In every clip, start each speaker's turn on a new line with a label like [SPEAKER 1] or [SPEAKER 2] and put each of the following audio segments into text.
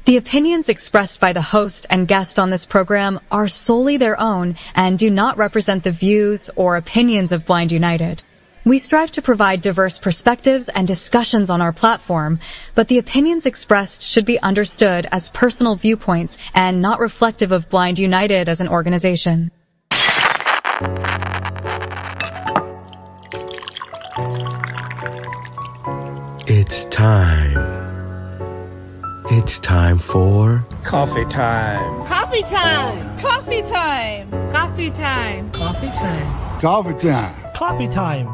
[SPEAKER 1] The opinions expressed by the host and guest on this program are solely their own and do not represent the views or opinions of Blind United. We strive to provide diverse perspectives and discussions on our platform, but the opinions expressed should be understood as personal viewpoints and not reflective of Blind United as an organization.
[SPEAKER 2] It's time. It's time for
[SPEAKER 3] coffee time.
[SPEAKER 4] Coffee time.
[SPEAKER 5] Coffee time.
[SPEAKER 6] Coffee time.
[SPEAKER 3] Coffee time.
[SPEAKER 7] Coffee time.
[SPEAKER 3] Coffee time.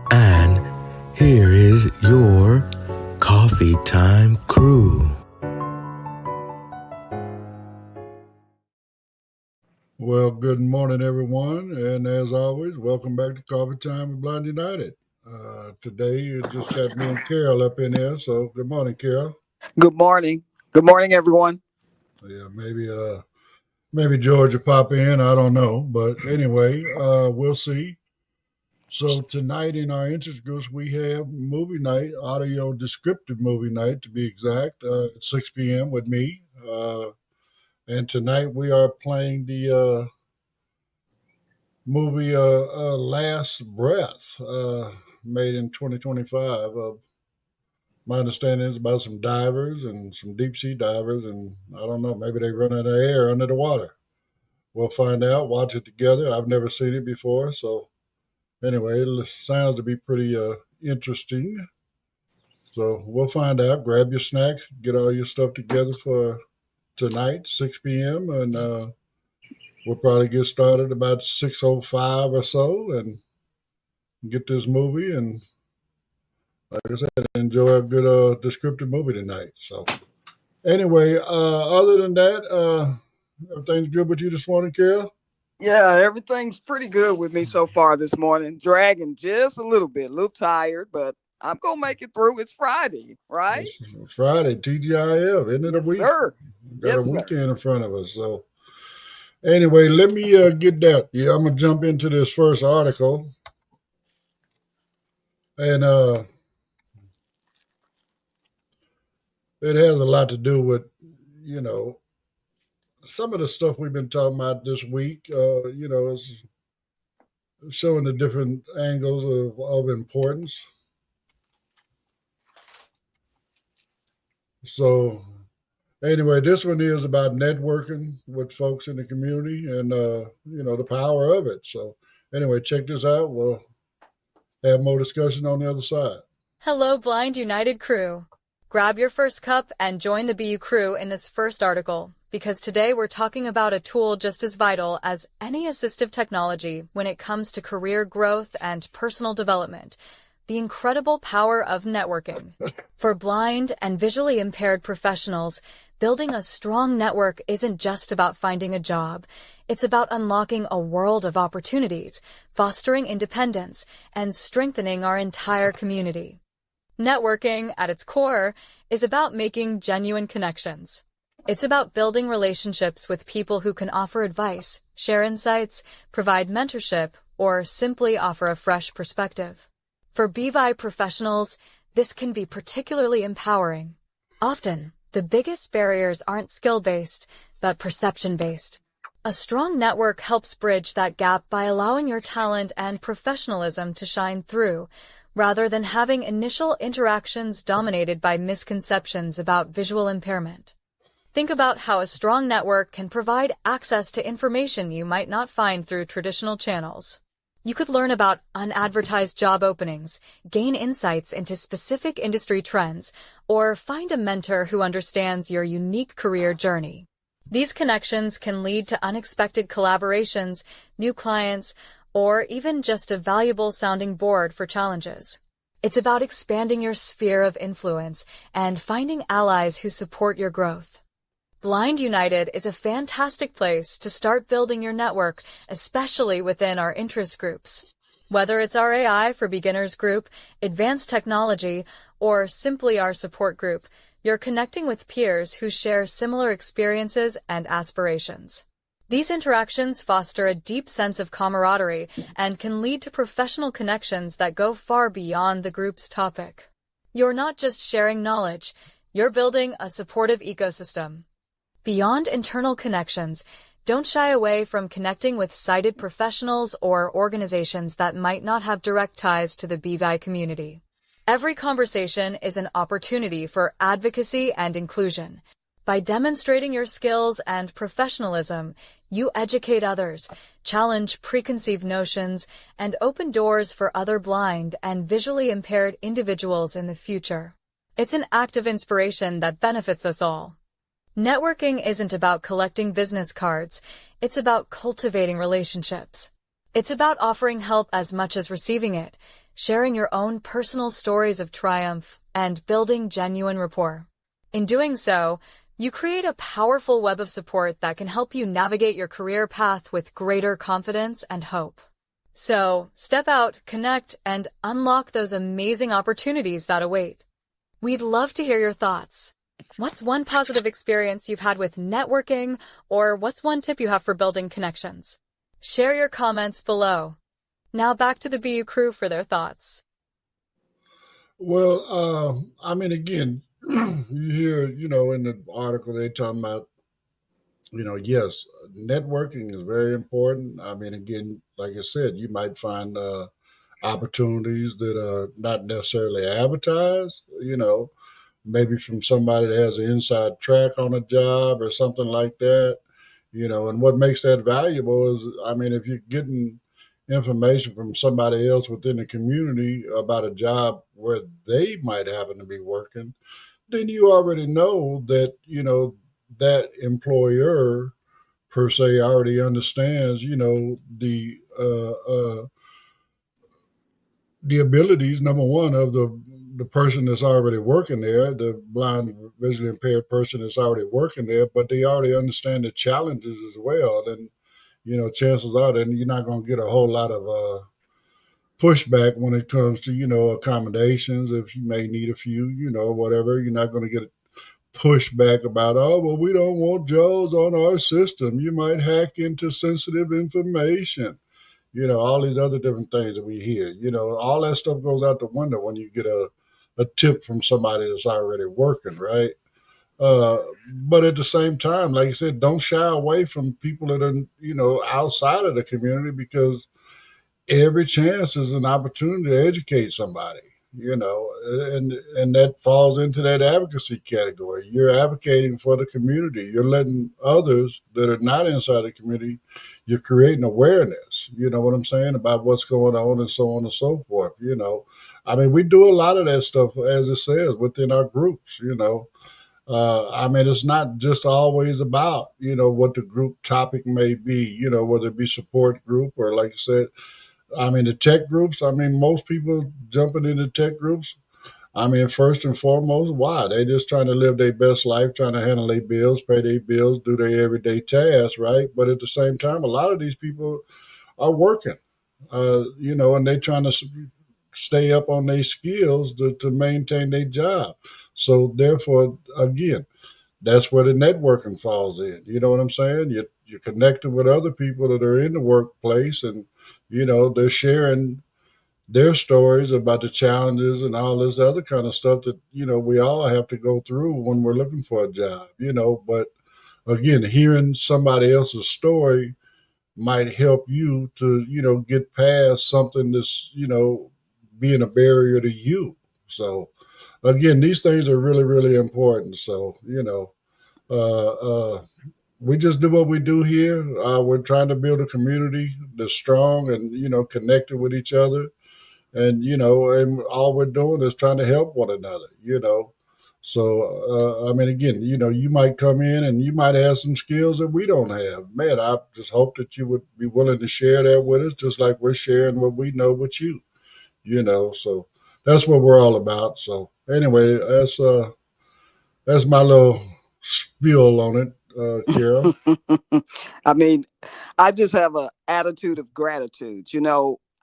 [SPEAKER 2] And here is your coffee time crew.
[SPEAKER 7] Well, good morning, everyone. And as always, welcome back to Coffee Time with Blind United. Today, it just got me and Carol up in here. So good morning, Carol.
[SPEAKER 4] Good morning. Good morning, everyone.
[SPEAKER 7] Yeah, maybe George will pop in. I don't know. But anyway, we'll see. So tonight in our interest groups, we have movie night, audio descriptive movie night to be exact, at 6 p.m. with me. And tonight we are playing the movie Last Breath, made in 2025. My understanding is about some divers and some deep sea divers, and I don't know, maybe they run out of air under the water. We'll find out, watch it together. I've never seen it before, so anyway, it sounds to be pretty interesting. So we'll find out. Grab your snacks, get all your stuff together for tonight, 6 p.m., and we'll probably get started about 6:05 or so and get this movie and, like I said, enjoy a good descriptive movie tonight. So anyway, other than that, everything's good with you this morning, Carol?
[SPEAKER 4] Yeah, everything's pretty good with me so far this morning. Dragging just a little tired, but I'm going to make it through. It's Friday, right?
[SPEAKER 7] It's Friday, TGIF, isn't it?
[SPEAKER 4] Yes,
[SPEAKER 7] a week?
[SPEAKER 4] Sir.
[SPEAKER 7] Got
[SPEAKER 4] Yes,
[SPEAKER 7] a weekend in front of us. So anyway, let me get that. Yeah, I'm going to jump into this first article. And it has a lot to do with, some of the stuff we've been talking about this week. Is showing the different angles of importance. So anyway, this one is about networking with folks in the community and, the power of it. So anyway, check this out. We'll have more discussion on the other side.
[SPEAKER 1] Hello, Blind United crew. Grab your first cup and join the BU crew in this first article, because today we're talking about a tool just as vital as any assistive technology when it comes to career growth and personal development: the incredible power of networking. For blind and visually impaired professionals, building a strong network isn't just about finding a job. It's about unlocking a world of opportunities, fostering independence, and strengthening our entire community. Networking, at its core, is about making genuine connections. It's about building relationships with people who can offer advice, share insights, provide mentorship, or simply offer a fresh perspective. For BVI professionals, this can be particularly empowering. Often, the biggest barriers aren't skill-based, but perception-based. A strong network helps bridge that gap by allowing your talent and professionalism to shine through, rather than having initial interactions dominated by misconceptions about visual impairment. Think about how a strong network can provide access to information you might not find through traditional channels. You could learn about unadvertised job openings, gain insights into specific industry trends, or find a mentor who understands your unique career journey. These connections can lead to unexpected collaborations, new clients, or even just a valuable sounding board for challenges. It's about expanding your sphere of influence and finding allies who support your growth. Blind United is a fantastic place to start building your network, especially within our interest groups. Whether it's our AI for Beginners group, Advanced Technology, or simply our support group, you're connecting with peers who share similar experiences and aspirations. These interactions foster a deep sense of camaraderie and can lead to professional connections that go far beyond the group's topic. You're not just sharing knowledge, You're building a supportive ecosystem. Beyond internal connections, don't shy away from connecting with sighted professionals or organizations that might not have direct ties to the BVI community. Every conversation is an opportunity for advocacy and inclusion. By demonstrating your skills and professionalism, you educate others, challenge preconceived notions, and open doors for other blind and visually impaired individuals in the future. It's an act of inspiration that benefits us all. Networking isn't about collecting business cards, it's about cultivating relationships. It's about offering help as much as receiving it, sharing your own personal stories of triumph, and building genuine rapport. In doing so, you create a powerful web of support that can help you navigate your career path with greater confidence and hope. So, step out, connect, and unlock those amazing opportunities that await. We'd love to hear your thoughts. What's one positive experience you've had with networking, or what's one tip you have for building connections? Share your comments below. Now back to the BU crew for their thoughts.
[SPEAKER 7] Well, again, you hear, in the article they talking about, yes, networking is very important. Again, like I said, you might find opportunities that are not necessarily advertised, maybe from somebody that has an inside track on a job or something like that, and what makes that valuable is, if you're getting information from somebody else within the community about a job where they might happen to be working, then you already know that, that employer per se already understands, the abilities, number one, of the person that's already working there, the blind, visually impaired person that's already working there, but they already understand the challenges as well. And, chances are then you're not going to get a whole lot of pushback when it comes to, accommodations. If you may need a few, whatever, you're not going to get pushback about, oh, well, we don't want Joes on our system. You might hack into sensitive information. All these other different things that we hear, all that stuff goes out the window when you get a tip from somebody that's already working, right? Uh, but at the same time, like I said, don't shy away from people that are, outside of the community, because every chance is an opportunity to educate somebody, and that falls into that advocacy category. You're advocating for the community. You're letting others that are not inside the community, you're creating awareness, you know what I'm saying, about what's going on and so on and so forth, we do a lot of that stuff, as it says, within our groups, it's not just always about, what the group topic may be, whether it be support group or, like I said, the tech groups, most people jumping into tech groups, first and foremost, why? They just trying to live their best life, trying to handle their bills, pay their bills, do their everyday tasks, right? But at the same time, a lot of these people are working, and they trying to stay up on their skills to maintain their job. So therefore, again, that's where the networking falls in. You know what I'm saying? You're connected with other people that are in the workplace, and they're sharing their stories about the challenges and all this other kind of stuff that we all have to go through when we're looking for a job. But again, hearing somebody else's story might help you to get past something that's being a barrier to you. So again, these things are really, really important. So uh, uh, we just do what we do here. We're trying to build a community that's strong and connected with each other, and and all we're doing is trying to help one another. So again, you might come in and you might have some skills that we don't have. Man, I just hope that you would be willing to share that with us, just like we're sharing what we know with you. So that's what we're all about. So anyway, that's my little spiel on it, Kira.
[SPEAKER 4] I mean, I just have an attitude of gratitude.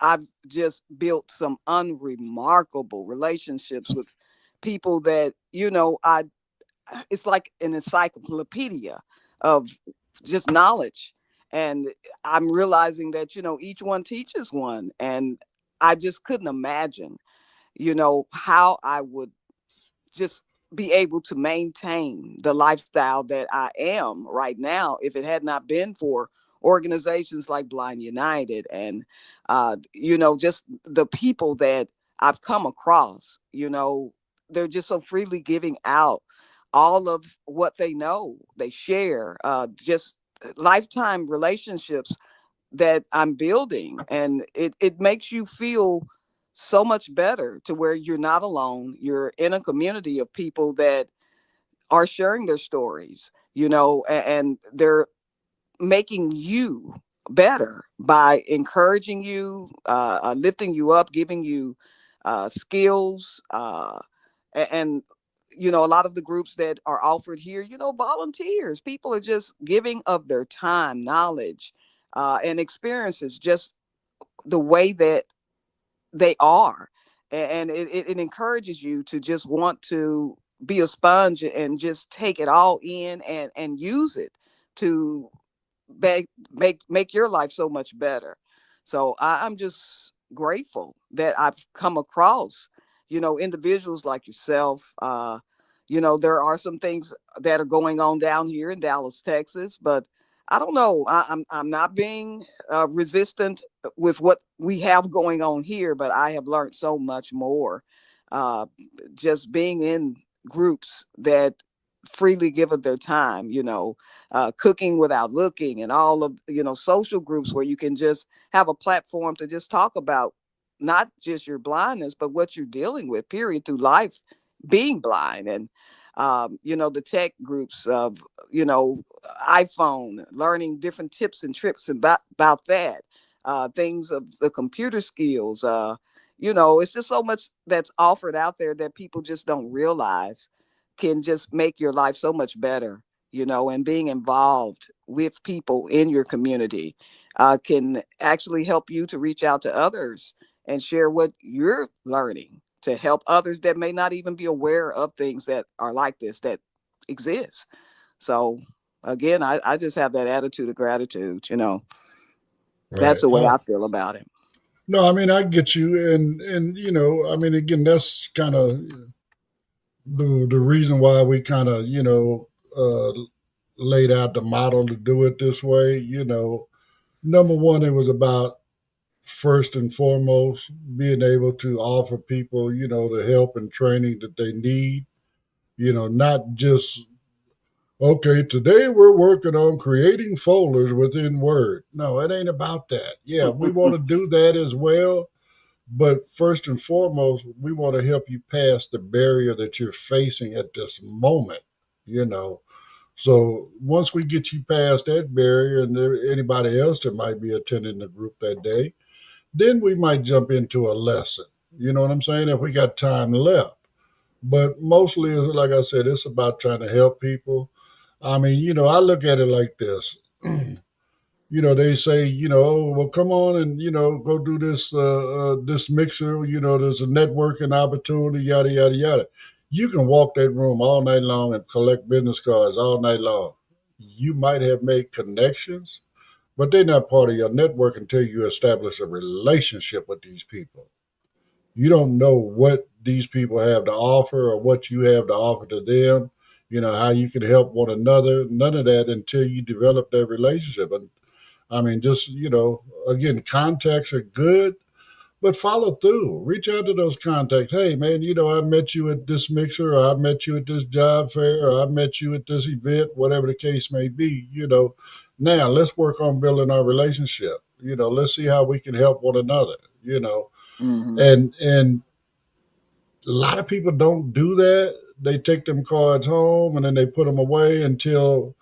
[SPEAKER 4] I've just built some unremarkable relationships with people that, it's like an encyclopedia of just knowledge. And I'm realizing that, each one teaches one. And I just couldn't imagine, how I would just be able to maintain the lifestyle that I am right now if it had not been for organizations like Blind United and, just the people that I've come across. They're just so freely giving out all of what they know. They share just lifetime relationships that I'm building. And it makes you feel so much better to where you're not alone. You're in a community of people that are sharing their stories, and they're making you better by encouraging you, lifting you up, giving you skills. And a lot of the groups that are offered here, volunteers, people are just giving of their time, knowledge, and experiences, just the way that they are. And it encourages you to just want to be a sponge and just take it all in and use it to make your life so much better. So I'm just grateful that I've come across, individuals like yourself. There are some things that are going on down here in Dallas, Texas, but I don't know. I'm not being resistant with what we have going on here, but I have learned so much more uh, just being in groups that freely give of their time, cooking without looking, and all of, social groups where you can just have a platform to just talk about not just your blindness, but what you're dealing with, period, through life being blind. And, the tech groups of, iPhone, learning different tips and trips about that, things of the computer skills. It's just so much that's offered out there that people just don't realize can just make your life so much better, and being involved with people in your community can actually help you to reach out to others and share what you're learning to help others that may not even be aware of things that are like this that exist. So again, I just have that attitude of gratitude. That's
[SPEAKER 7] Right.
[SPEAKER 4] the way I feel about it.
[SPEAKER 7] No, I mean I get you, and I mean again, that's kind of the reason why we kind of laid out the model to do it this way. Number one, it was about first and foremost being able to offer people the help and training that they need. Not just okay, today we're working on creating folders within Word. No, it ain't about that. Yeah, we want to do that as well. But first and foremost, we want to help you pass the barrier that you're facing at this moment, you know. So once we get you past that barrier and anybody else that might be attending the group that day, then we might jump into a lesson. You know what I'm saying? If we got time left. But mostly, like I said, it's about trying to help people. I mean, I look at it like this. They say, oh, well, come on and go do this mixer. There's a networking opportunity, yada yada yada. You can walk that room all night long and collect business cards all night long. You might have made connections, but they're not part of your network until you establish a relationship with these people. You don't know what these people have to offer or what you have to offer to them. How you can help one another. None of that until you develop that relationship. And I mean, just, again, contacts are good, but follow through. Reach out to those contacts. Hey, man, I met you at this mixer, or I met you at this job fair, or I met you at this event, whatever the case may be. Now let's work on building our relationship. Let's see how we can help one another,
[SPEAKER 4] Hmm.
[SPEAKER 7] and a lot of people don't do that. They take them cards home and then they put them away until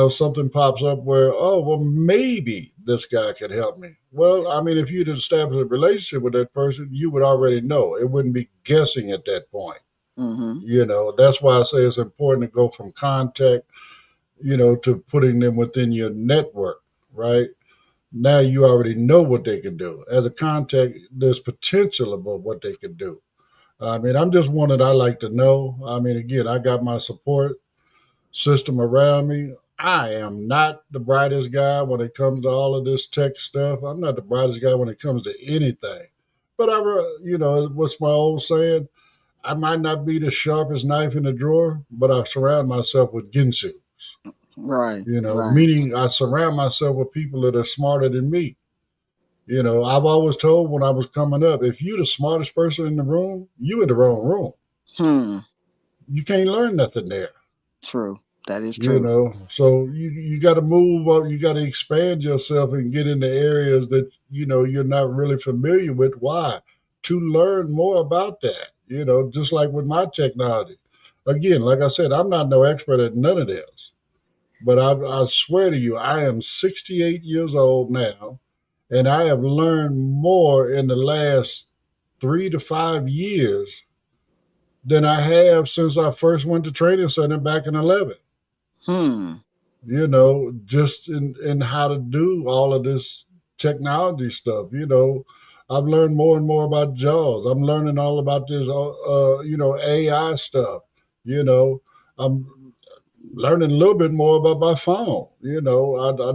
[SPEAKER 7] something pops up where, oh, well, maybe this guy could help me. Well, I mean, if you'd established a relationship with that person, you would already know. It wouldn't be guessing at that point.
[SPEAKER 4] Hmm.
[SPEAKER 7] That's why I say it's important to go from contact, to putting them within your network, right? Now you already know what they can do. As a contact, there's potential about what they can do. I mean, I'm just one that I like to know. I mean, again, I got my support system around me. I am not the brightest guy when it comes to all of this tech stuff. I'm not the brightest guy when it comes to anything. But what's my old saying? I might not be the sharpest knife in the drawer, but I surround myself with ginsu.
[SPEAKER 4] Right. Right.
[SPEAKER 7] Meaning I surround myself with people that are smarter than me. I've always told when I was coming up, if you're the smartest person in the room, you in the wrong room. You can't learn nothing there.
[SPEAKER 4] True. That is true.
[SPEAKER 7] So you got to move up. You got to expand yourself and get into areas that, you're not really familiar with. Why? To learn more about that, just like with my technology. Again, like I said, I'm not no expert at none of this, but I swear to you, I am 68 years old now, and I have learned more in the last 3 to 5 years than I have since I first went to training center back in 11. Just in how to do all of this technology stuff. I've learned more and more about JAWS. I'm learning all about this, AI stuff. I'm learning a little bit more about my phone. I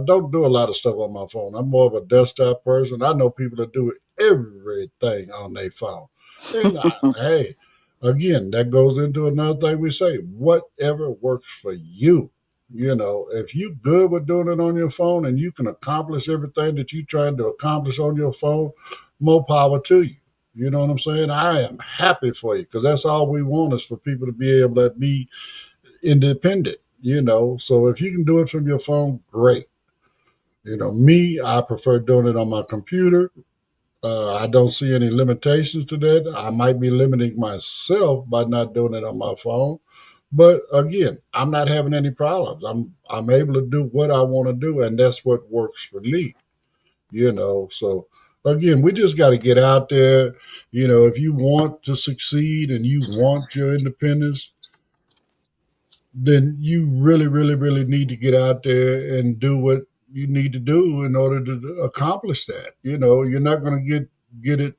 [SPEAKER 7] don't do a lot of stuff on my phone. I'm more of a desktop person. I know people that do everything on their phone. And hey, again, that goes into another thing we say, whatever works for you. If you're good with doing it on your phone and you can accomplish everything that you're trying to accomplish on your phone, more power to you. You know what I'm saying? I am happy for you, because that's all we want, is for people to be able to be independent, So if you can do it from your phone, great. Me, I prefer doing it on my computer. I don't see any limitations to that. I might be limiting myself by not doing it on my phone. But again, I'm not having any problems. I'm able to do what I want to do, and that's what works for me. So again, we just got to get out there. If you want to succeed and you want your independence, then you really, really, really need to get out there and do what you need to do in order to accomplish that. You're not going to get it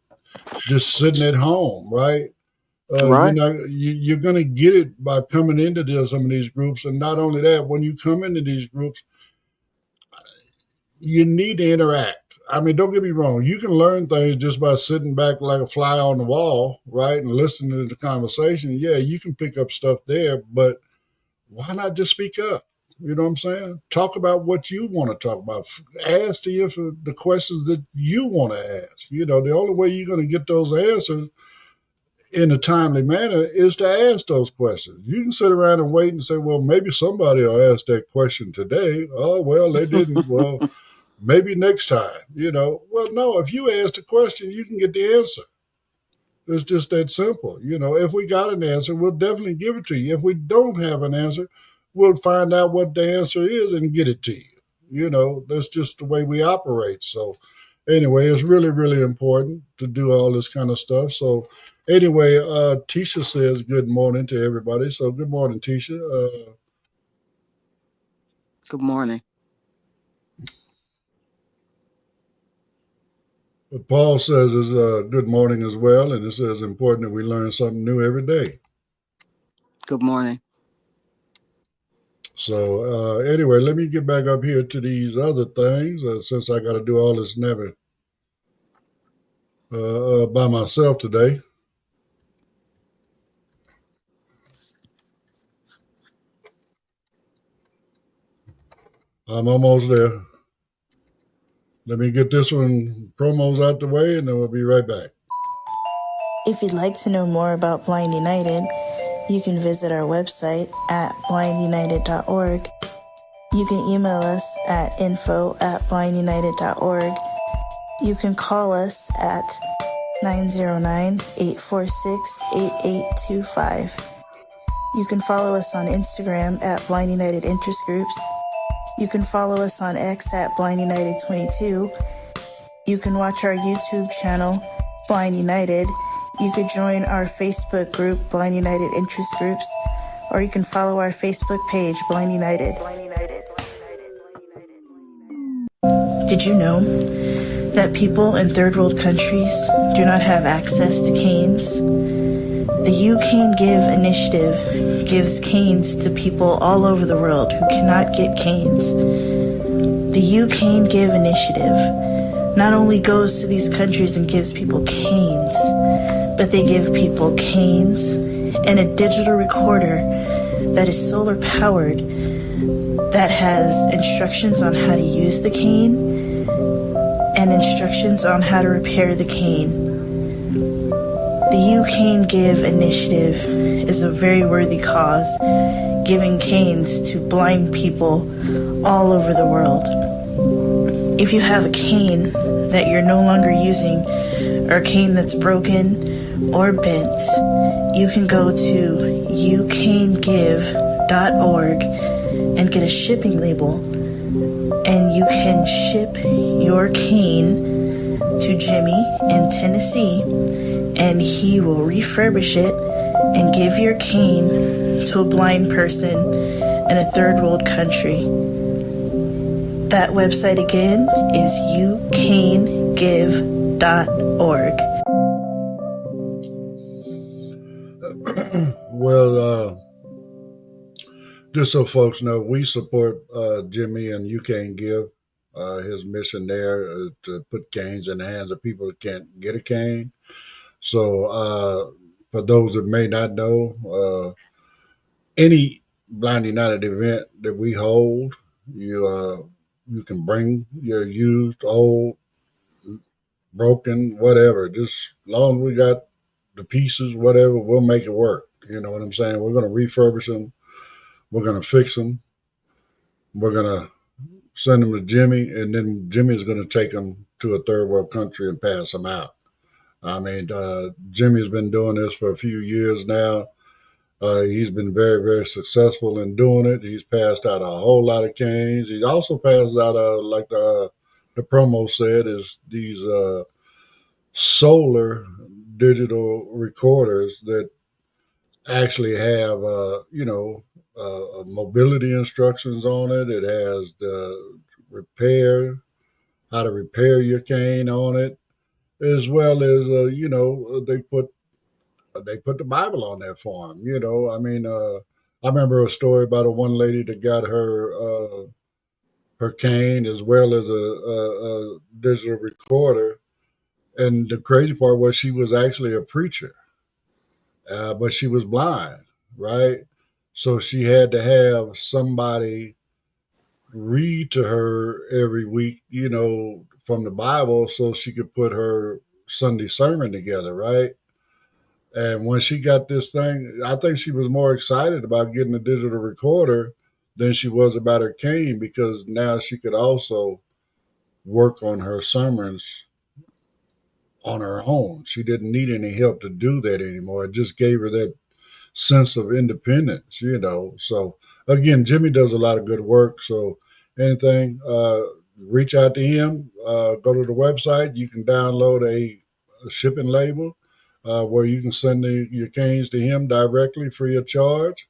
[SPEAKER 7] just sitting at home, right?
[SPEAKER 4] Right.
[SPEAKER 7] You're going to get it by coming into some of these groups. And not only that, when you come into these groups, you need to interact. I mean, don't get me wrong. You can learn things just by sitting back like a fly on the wall, right? And listening to the conversation. Yeah, you can pick up stuff there, but why not just speak up? You know what I'm saying? Talk about what you want to talk about. Ask the questions that you want to ask. The only way you're going to get those answers in a timely manner is to ask those questions. You can sit around and wait and say, well, maybe somebody will ask that question today. Oh, well, they didn't. Well, maybe next time, Well, no, if you ask the question, you can get the answer. It's just that simple. If we got an answer, we'll definitely give it to you. If we don't have an answer, we'll find out what the answer is and get it to you. That's just the way we operate. So anyway, it's really, really important to do all this kind of stuff. So anyway, Tisha says good morning to everybody. So good morning, Tisha.
[SPEAKER 4] Good morning.
[SPEAKER 7] What Paul says is good morning as well, and it says important that we learn something new every day.
[SPEAKER 4] Good morning.
[SPEAKER 7] So anyway, let me get back up here to these other things, since I got to do all this napping by myself today. I'm almost there. Let me get this one promos out the way, and then we'll be right back.
[SPEAKER 5] If you'd like to know more about Blind United, you can visit our website at blindunited.org. You can email us at info@blindunited.org. You can call us at 909-846-8825. You can follow us on Instagram at Blind United Interest Groups. You can follow us on X at Blind United 22. You can watch our YouTube channel, Blind United. You could join our Facebook group, Blind United Interest Groups, or you can follow our Facebook page, Blind United. Did you know that people in third world countries do not have access to canes? The You Can Give initiative gives canes to people all over the world who cannot get canes. The You Can Give initiative not only goes to these countries and gives people canes, but they give people canes and a digital recorder that is solar powered, that has instructions on how to use the cane and instructions on how to repair the cane. The You Cane Give initiative is a very worthy cause, giving canes to blind people all over the world. If you have a cane that you're no longer using, or a cane that's broken or bent, you can go to youcanegive.org and get a shipping label, and you can ship your cane to Jimmy in Tennessee, and he will refurbish it and give your cane to a blind person in a third world country. That website again is youcanegive.org.
[SPEAKER 7] Well, just so folks know, we support Jimmy and You Can't Give. His mission there is to put canes in the hands of people that can't get a cane. So for those that may not know, any Blind United event that we hold, you can bring your used, old, broken, whatever. Just as long as we got the pieces, whatever, we'll make it work. You know what I'm saying? We're going to refurbish them. We're going to fix them. We're going to send them to Jimmy, and then Jimmy is going to take them to a third world country and pass them out. I mean, Jimmy's been doing this for a few years now. He's been very, very successful in doing it. He's passed out a whole lot of canes. He's also passed out, like the promo said, is these solar digital recorders that actually have, mobility instructions on it. It has the how to repair your cane on it, as well as, they put the Bible on there for him. I mean, I remember a story about a one lady that got her cane as well as a digital recorder. And the crazy part was she was actually a preacher, but she was blind, right? So she had to have somebody read to her every week, from the Bible so she could put her Sunday sermon together, right? And when she got this thing, I think she was more excited about getting a digital recorder than she was about her cane, because now she could also work on her sermons on her own. She didn't need any help to do that anymore. It just gave her that sense of independence, So again, Jimmy does a lot of good work. So anything, reach out to him, go to the website. You can download a shipping label where you can send your canes to him directly free of charge.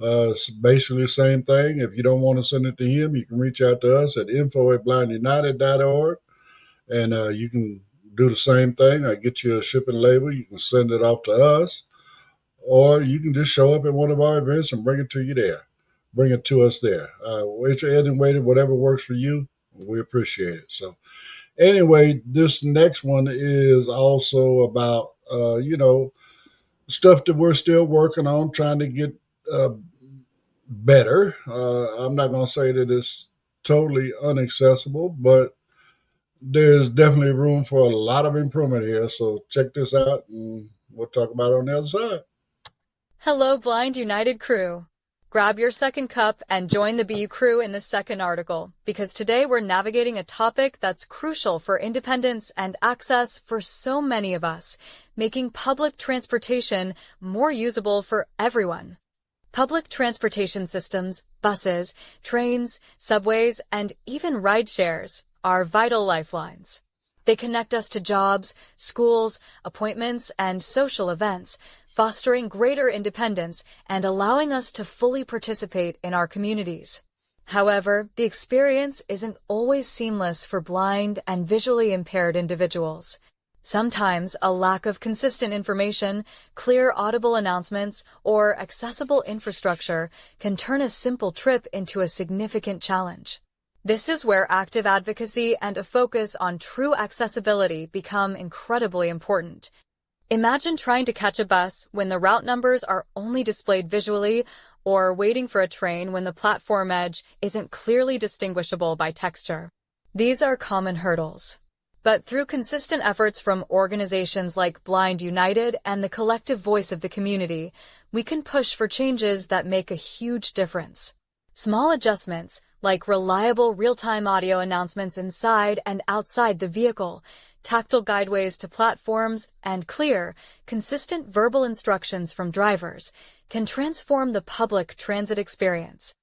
[SPEAKER 7] It's basically the same thing. If you don't want to send it to him, you can reach out to us at info@blindunited.org, and you can do the same thing. I get you a shipping label. You can send it off to us, or you can just show up at one of our events and bring it to you there. Bring it to us there. Whatever works for you, we appreciate it. So anyway, this next one is also about, stuff that we're still working on, trying to get better. I'm not going to say that it's totally inaccessible, but there's definitely room for a lot of improvement here. So check this out, and we'll talk about it on the other side.
[SPEAKER 1] Hello, Blind United crew. Grab your second cup and join the BU crew in the second article, because today we're navigating a topic that's crucial for independence and access for so many of us, making public transportation more usable for everyone. Public transportation systems, buses, trains, subways, and even ride shares are vital lifelines. They connect us to jobs, schools, appointments, and social events, fostering greater independence and allowing us to fully participate in our communities. However, the experience isn't always seamless for blind and visually impaired individuals. Sometimes a lack of consistent information, clear audible announcements, or accessible infrastructure can turn a simple trip into a significant challenge. This is where active advocacy and a focus on true accessibility become incredibly important. Imagine trying to catch a bus when the route numbers are only displayed visually, or waiting for a train when the platform edge isn't clearly distinguishable by texture. These are common hurdles. But through consistent efforts from organizations like Blind United and the collective voice of the community, we can push for changes that make a huge difference. Small adjustments, like reliable real-time audio announcements inside and outside the vehicle, tactile guideways to platforms, and clear, consistent verbal instructions from drivers, can transform the public transit experience.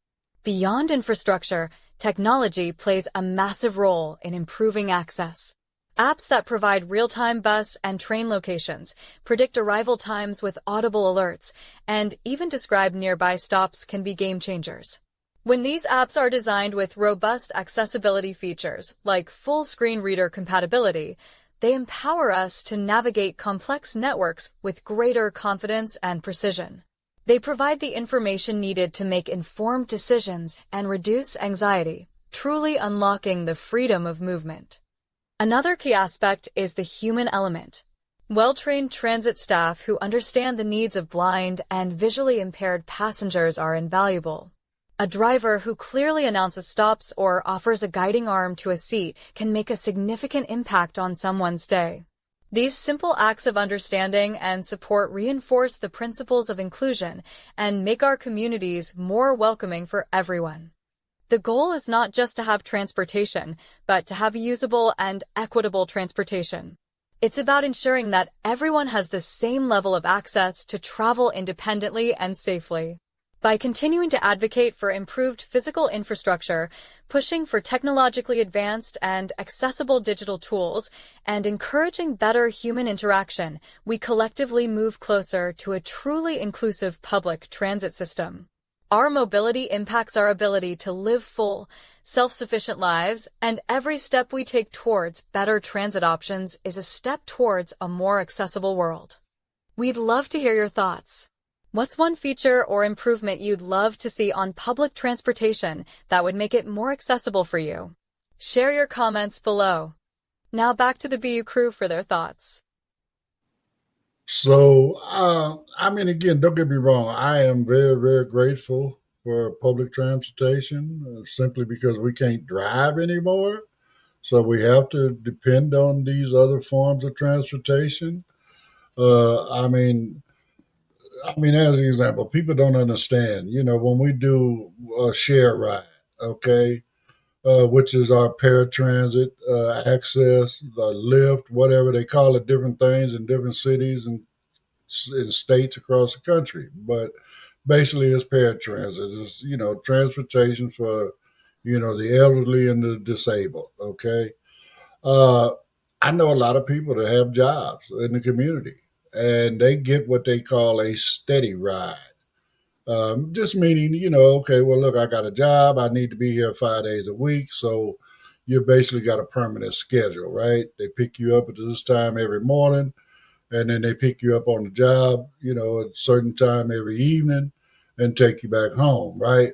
[SPEAKER 1] Beyond infrastructure, technology plays a massive role in improving access. Apps that provide real-time bus and train locations, predict arrival times with audible alerts, and even describe nearby stops can be game changers. When these apps are designed with robust accessibility features, like full screen reader compatibility, they empower us to navigate complex networks with greater confidence and precision. They provide the information needed to make informed decisions and reduce anxiety, truly unlocking the freedom of movement. Another key aspect is the human element. Well-trained transit staff who understand the needs of blind and visually impaired passengers are invaluable. A driver who clearly announces stops or offers a guiding arm to a seat can make a significant impact on someone's day. These simple acts of understanding and support reinforce the principles of inclusion and make our communities more welcoming for everyone. The goal is not just to have transportation, but to have usable and equitable transportation. It's about ensuring that everyone has the same level of access to travel independently and safely. By continuing to advocate for improved physical infrastructure, pushing for technologically advanced and accessible digital tools, and encouraging better human interaction, we collectively move closer to a truly inclusive public transit system. Our mobility impacts our ability to live full, self-sufficient lives, and every step we take towards better transit options is a step towards a more accessible world. We'd love to hear your thoughts. What's one feature or improvement you'd love to see on public transportation that would make it more accessible for you? Share your comments below. Now back to the BU crew for their thoughts.
[SPEAKER 7] So, again, don't get me wrong. I am very, very grateful for public transportation simply because we can't drive anymore. So we have to depend on these other forms of transportation. Uh, I mean, as an example, people don't understand. When we do a share ride, okay, which is our paratransit access, Lyft, whatever they call it, different things in different cities and in states across the country. But basically, it's paratransit. It's transportation for the elderly and the disabled. Okay, uh, I know a lot of people that have jobs in the community, and they get what they call a steady ride. Just meaning, okay, well, look, I got a job. I need to be here 5 days a week. So you basically got a permanent schedule, right? They pick you up at this time every morning, and then they pick you up on the job, at a certain time every evening and take you back home, right?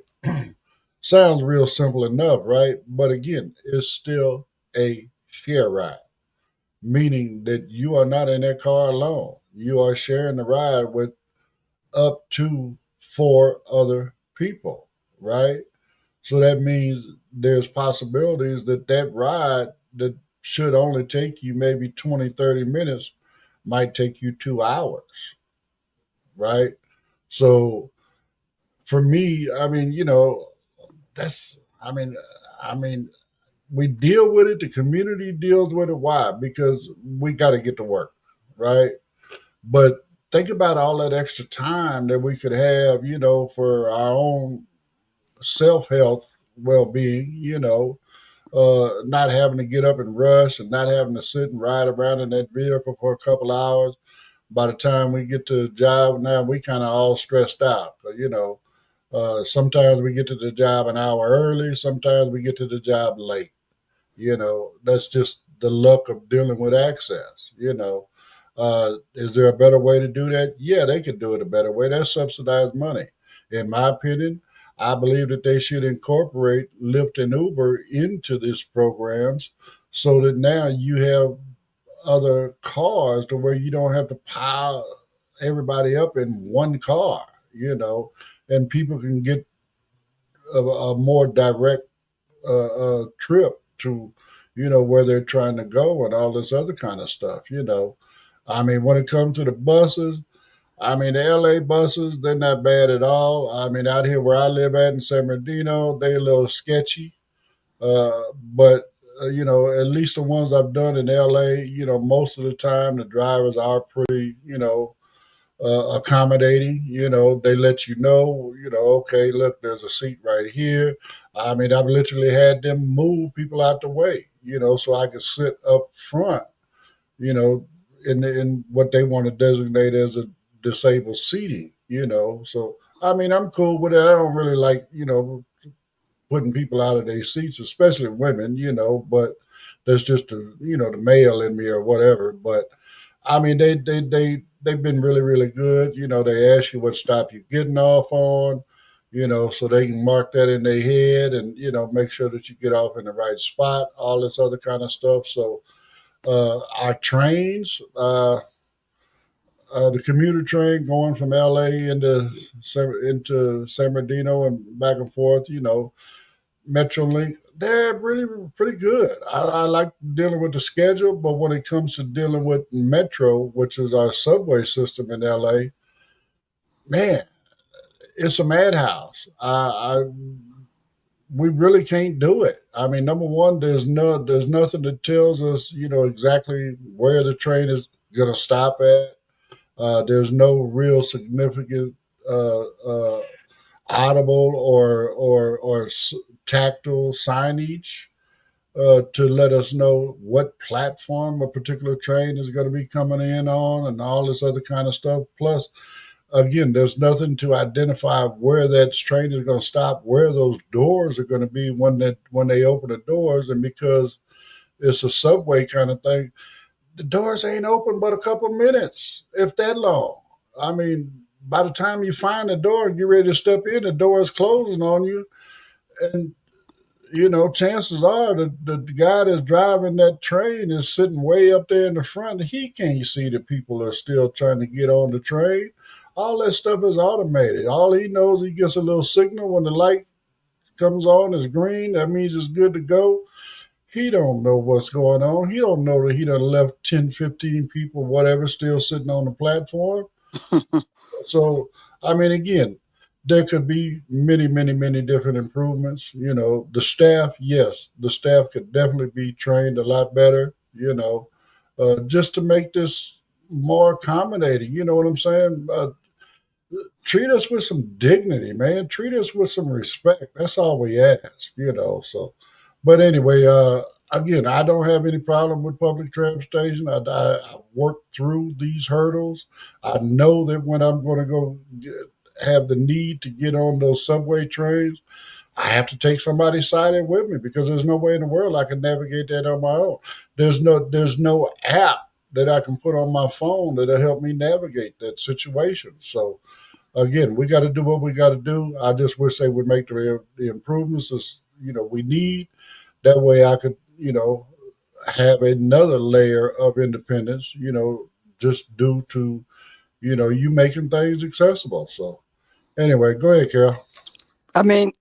[SPEAKER 7] Sounds real simple enough, right? But again, it's still a share ride, meaning that you are not in that car alone. You are sharing the ride with up to four other people, right? So that means there's possibilities that ride that should only take you maybe 20, 30 minutes might take you 2 hours, right? So for me, that's, I mean, we deal with it. The community deals with it. Why? Because we got to get to work, right? But think about all that extra time that we could have, for our own self health well being, not having to get up and rush and not having to sit and ride around in that vehicle for a couple hours. By the time we get to the job, now we kind of all stressed out. Sometimes we get to the job an hour early, sometimes we get to the job late. That's just the luck of dealing with access. Is there a better way to do that? Yeah, they could do it a better way. That's subsidized money. In my opinion, I believe that they should incorporate Lyft and Uber into these programs so that now you have other cars to where you don't have to pile everybody up in one car, and people can get a more direct trip to, where they're trying to go and all this other kind of stuff. I mean, when it comes to the buses, I mean, the LA buses, they're not bad at all. I mean, out here where I live at in San Bernardino, they're a little sketchy. But at least the ones I've done in LA, most of the time the drivers are pretty, accommodating. They let okay, look, there's a seat right here. I mean, I've literally had them move people out the way, so I could sit up front, you know, in what they want to designate as a disabled seating. So I mean, I'm cool with it. I don't really like, putting people out of their seats, especially women. But that's just the male in me or whatever. But I mean, they've been really really good. They ask you what stop you're getting off on. So they can mark that in their head and make sure that you get off in the right spot. All this other kind of stuff. So our trains, the commuter train going from LA into San Bernardino and back and forth. Metrolink, they're pretty good. I like dealing with the schedule, but when it comes to dealing with Metro, which is our subway system in LA, man, it's a madhouse. We really can't do it. I mean, number one, there's nothing that tells us, exactly where the train is going to stop at. There's no real significant audible or tactile signage to let us know what platform a particular train is going to be coming in on and all this other kind of stuff. Plus, again, there's nothing to identify where that train is going to stop, where those doors are going to be when they open the doors. And because it's a subway kind of thing, the doors ain't open but a couple minutes, if that long. I mean, by the time you find the door and get ready to step in, the door is closing on you. And chances are the guy that's driving that train is sitting way up there in the front. He can't see that people are still trying to get on the train. All that stuff is automated. All he knows, he gets a little signal when the light comes on, it's green. That means it's good to go. He don't know what's going on. He don't know that he done left 10, 15 people, whatever, still sitting on the platform. So, I mean, again, there could be many, many, many different improvements. The staff, yes, the staff could definitely be trained a lot better, just to make this more accommodating. You know what I'm saying? Treat us with some dignity, man. Treat us with some respect. That's all we ask. So, but anyway, again, I don't have any problem with public transportation. I work through these hurdles. I know that when I'm going to go have the need to get on those subway trains, I have to take somebody sided with me because there's no way in the world I can navigate that on my own. There's no app that I can put on my phone that'll help me navigate that situation. So again, we got to do what we got to do. I just wish they would make the improvements as we need. That way, I could have another layer of independence. Just due to you making things accessible. So anyway, go ahead, Carol.
[SPEAKER 4] I mean,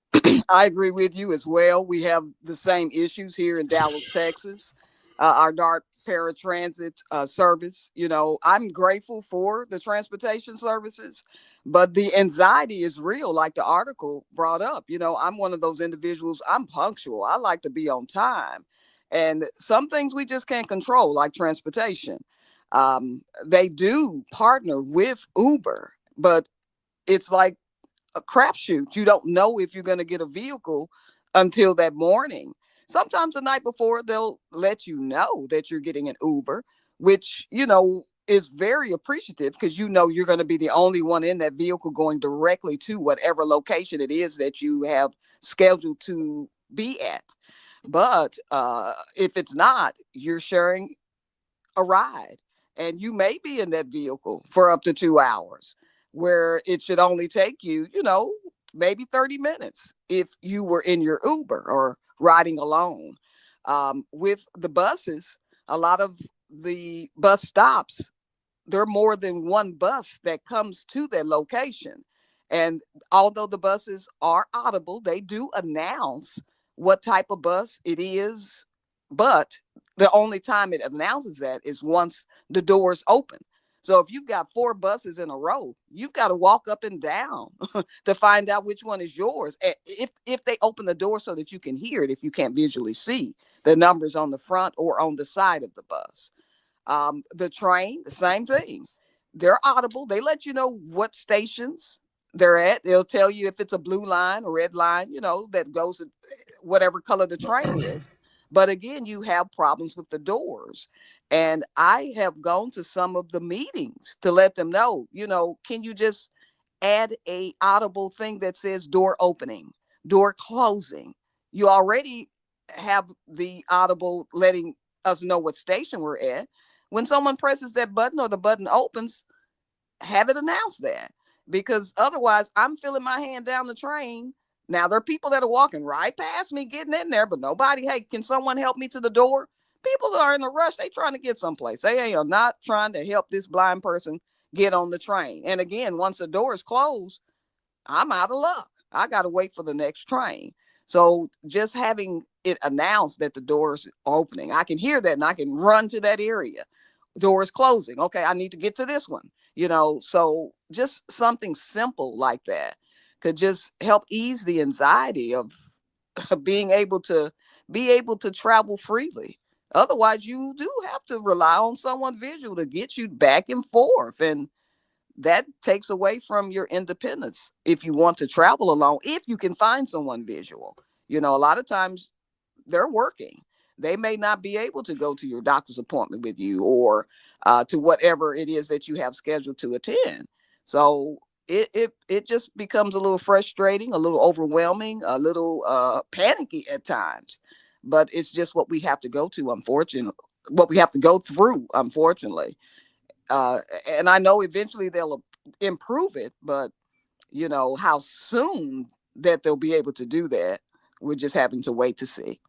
[SPEAKER 4] I agree with you as well. We have the same issues here in Dallas, Texas. Our DART paratransit service. I'm grateful for the transportation services, but the anxiety is real, like the article brought up. I'm one of those individuals. I'm punctual. I like to be on time. And some things we just can't control, like transportation. They do partner with Uber, but it's like a crapshoot. You don't know if you're going to get a vehicle until that morning. Sometimes the night before, they'll let you know that you're getting an Uber, which, is very appreciative because you're going to be the only one in that vehicle going directly to whatever location it is that you have scheduled to be at. But if it's not, you're sharing a ride and you may be in that vehicle for up to 2 hours where it should only take you, maybe 30 minutes if you were in your Uber or riding alone. With the buses, a lot of the bus stops, there are more than one bus that comes to their location. And although the buses are audible, they do announce what type of bus it is. But the only time it announces that is once the doors open. So if you've got four buses in a row, you've got to walk up and down to find out which one is yours. If they open the door so that you can hear it, if you can't visually see the numbers on the front or on the side of the bus. The train, the same thing. They're audible. They let you know what stations they're at. They'll tell you if it's a blue line or red line, that goes to whatever color the train is. But again, you have problems with the doors. And I have gone to some of the meetings to let them know, can you just add a audible thing that says door opening, door closing? You already have the audible letting us know what station we're at. When someone presses that button or the button opens, have it announce that, because otherwise I'm filling my hand down the train. Now there are people that are walking right past me getting in there, but nobody, hey, can someone help me to the door? People are in a rush. They trying to get someplace. They are not trying to help this blind person get on the train. And again, once the door is closed, I'm out of luck. I got to wait for the next train. So just having it announced that the doors are opening, I can hear that and I can run to that area. Doors closing. Okay, I need to get to this one. So just something simple like that could just help ease the anxiety of being able to travel freely. Otherwise, you do have to rely on someone visual to get you back and forth. And that takes away from your independence if you want to travel alone, if you can find someone visual. A lot of times they're working. They may not be able to go to your doctor's appointment with you or to whatever it is that you have scheduled to attend. So it just becomes a little frustrating, a little overwhelming, a little panicky at times. But it's just what we have to go to, unfortunately, what we have to go through, unfortunately. And I know eventually they'll improve it, but how soon that they'll be able to do that, we're just having to wait to see.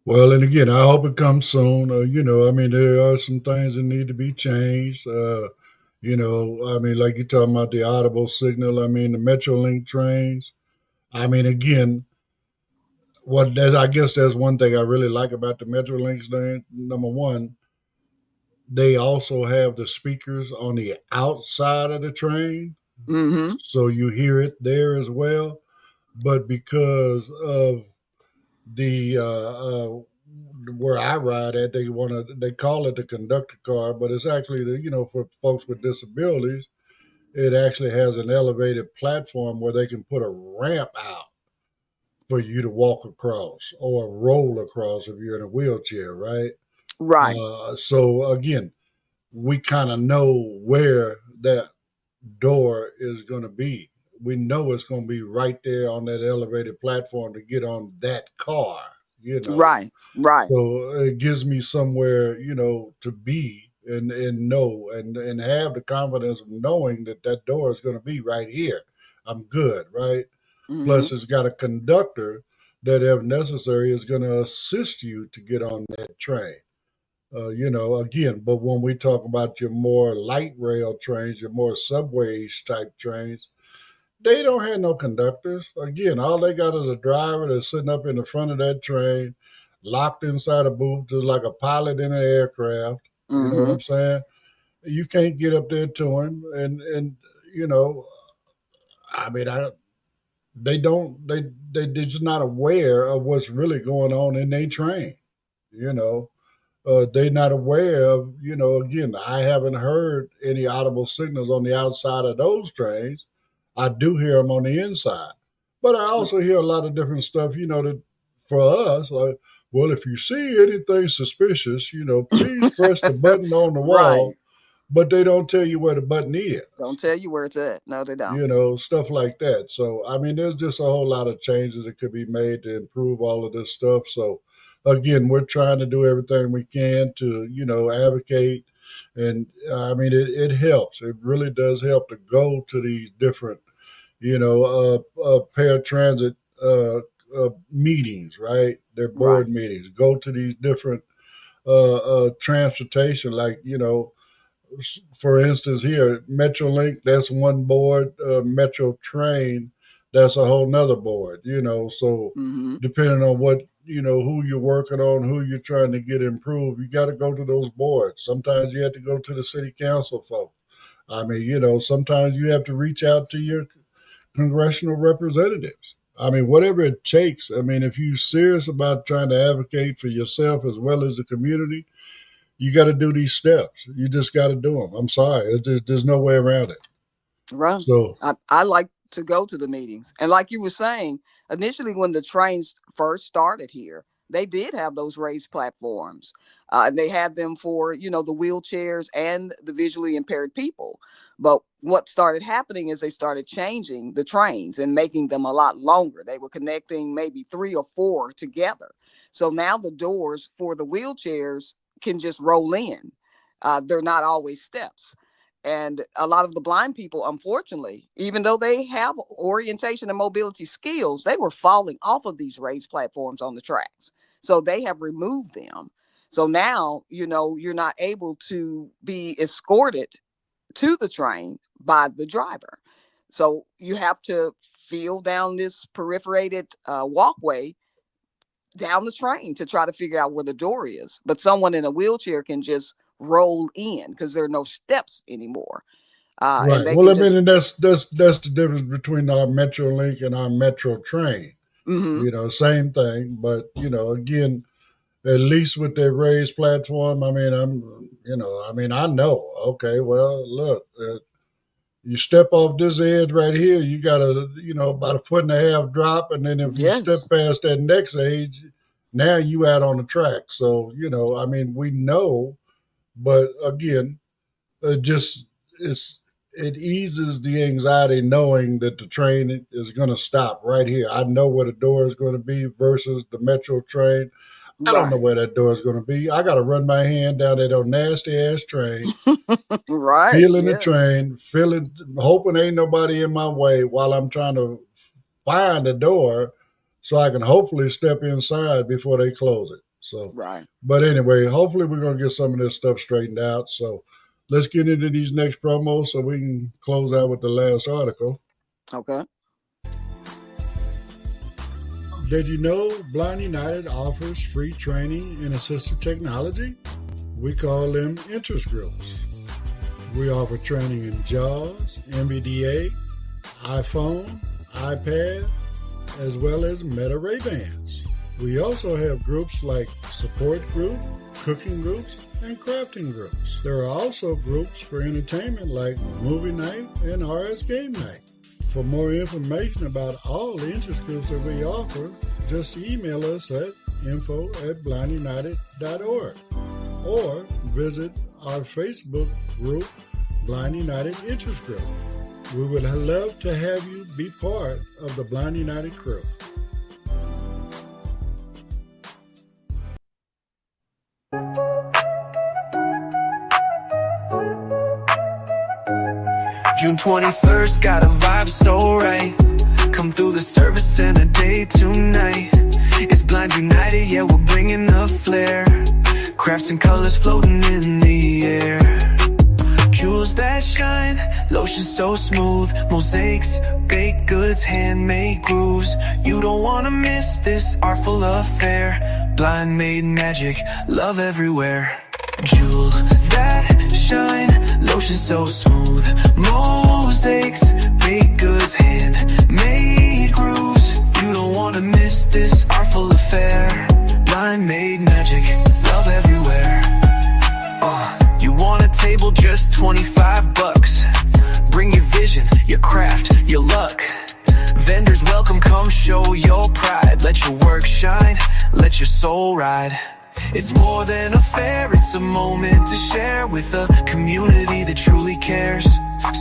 [SPEAKER 7] Well, and again, I hope it comes soon. I mean, there are some things that need to be changed. I mean, like you're talking about the audible signal. I mean, the Metrolink trains. I mean, again, I guess that's one thing I really like about the Metrolinks. Number one, they also have the speakers on the outside of the train,
[SPEAKER 4] Mm-hmm.
[SPEAKER 7] so you hear it there as well. But because of the where I ride at, they call it the conductor car, but it's actually for folks with disabilities. It actually has an elevated platform where they can put a ramp out for you to walk across or roll across if you're in a wheelchair, right?
[SPEAKER 4] Right.
[SPEAKER 7] So again, we kind of know where that door is going to be. We know it's going to be right there on that elevated platform to get on that car, you know.
[SPEAKER 4] Right. Right.
[SPEAKER 7] So it gives me somewhere, to be and know and have the confidence of knowing that that door is going to be right here. I'm good, right?
[SPEAKER 4] Mm-hmm.
[SPEAKER 7] Plus, it's got a conductor that, if necessary, is going to assist you to get on that train. Again, but when we talk about your more light rail trains, your more subways type trains, they don't have no conductors. Again, all they got is a driver that's sitting up in the front of that train, locked inside a booth, just like a pilot in an aircraft. You know what
[SPEAKER 4] Mm-hmm.
[SPEAKER 7] I'm saying? You can't get up there to him, and you know, I mean, they don't they're just not aware of what's really going on in their train. You know, they're not aware of, again, I haven't heard any audible signals on the outside of those trains. I do hear them on the inside. But I also hear a lot of different stuff, that for us, like, well, if you see anything suspicious, please press the button on the
[SPEAKER 4] Right.
[SPEAKER 7] wall, but they don't tell you where the button is,
[SPEAKER 4] Don't tell you where it's at. No, they don't.
[SPEAKER 7] stuff like that. So, I mean, there's just a whole lot of changes that could be made to improve all of this stuff. So, again, we're trying to do everything we can to, advocate. And I mean, it helps. It really does help to go to these different, paratransit meetings, right? They're
[SPEAKER 4] Right.
[SPEAKER 7] board meetings. Go to these different transportation, like, for instance, here, Metrolink, that's one board, Metro Train, that's a whole nother board, so
[SPEAKER 4] Mm-hmm.
[SPEAKER 7] depending on what, who you're working on, who you're trying to get improved, you got to go to those boards. Sometimes you have to go to the city council folks. I mean, sometimes you have to reach out to your congressional representatives. I mean, whatever it takes. I mean, if you're serious about trying to advocate for yourself as well as the community, you got to do these steps. You just got to do them. I'm sorry. There's no way around it.
[SPEAKER 4] Right.
[SPEAKER 7] So
[SPEAKER 4] I like to go to the meetings. And like you were saying, initially when the trains first started here, they did have those raised platforms. And they had them for, the wheelchairs and the visually impaired people. But what started happening is they started changing the trains and making them a lot longer. They were connecting maybe 3 or 4 together. So now the doors for the wheelchairs can just roll in. They're not always steps. And a lot of the blind people, unfortunately, even though they have orientation and mobility skills, they were falling off of these raised platforms on the tracks. So they have removed them. So now, you're not able to be escorted to the train by the driver. So you have to feel down this perforated walkway down the train to try to figure out where the door is. But someone in a wheelchair can just roll in because there are no steps anymore.
[SPEAKER 7] right.
[SPEAKER 4] And they
[SPEAKER 7] Well, I
[SPEAKER 4] can
[SPEAKER 7] mean,
[SPEAKER 4] just,
[SPEAKER 7] and that's the difference between our Metrolink and our Metro Train.
[SPEAKER 4] mm-hmm.
[SPEAKER 7] Same thing, but again, at least with their raised platform, I mean, I know. Okay, well, look, you step off this edge right here, you got about 1.5 foot drop, and then if you step
[SPEAKER 4] Yes,
[SPEAKER 7] past that next edge, now you out on the track. So I mean, we know, but again, it eases the anxiety knowing that the train is going to stop right here. I know where the door is going to be versus the Metro train. I don't know
[SPEAKER 4] right,
[SPEAKER 7] where that door is going to be. I got to run my hand down that old nasty ass train,
[SPEAKER 4] right,
[SPEAKER 7] feeling the
[SPEAKER 4] yeah,
[SPEAKER 7] train, hoping ain't nobody in my way while I'm trying to find the door so I can hopefully step inside before they close it. So,
[SPEAKER 4] right.
[SPEAKER 7] but anyway, hopefully we're going to get some of this stuff straightened out. So let's get into these next promos so we can close out with the last article.
[SPEAKER 4] Okay.
[SPEAKER 7] Did you know Blind United offers free training in assistive technology? We call them interest groups. We offer training in JAWS, NVDA, iPhone, iPad, as well as Meta Ray-Bans. We also have groups like support group, cooking groups, and crafting groups. There are also groups for entertainment like movie night and RS game night. For more information about all the interest groups that we offer, just email us at info@blindunited.org or visit our Facebook group, Blind United Interest Group. We would love to have you be part of the Blind United crew.
[SPEAKER 6] June 21st, got a vibe so right. Come through the service and a day tonight. It's Blind United, yeah, we're bringing the flair. Crafts and colors floating in the air. Jewels that shine, lotion so smooth. Mosaics, baked goods, handmade grooves. You don't wanna miss this artful affair. Blind made magic, love everywhere. Jewel that shine, lotion so smooth. Mosaics, baked goods, handmade grooves. You don't wanna miss this artful affair. Blind made magic, love everywhere. You want a table, just $25. Bring your vision, your craft, your luck. Vendors welcome, come show your pride. Let your work shine, let your soul ride. It's more than a fair, it's a moment to share with a community that truly cares.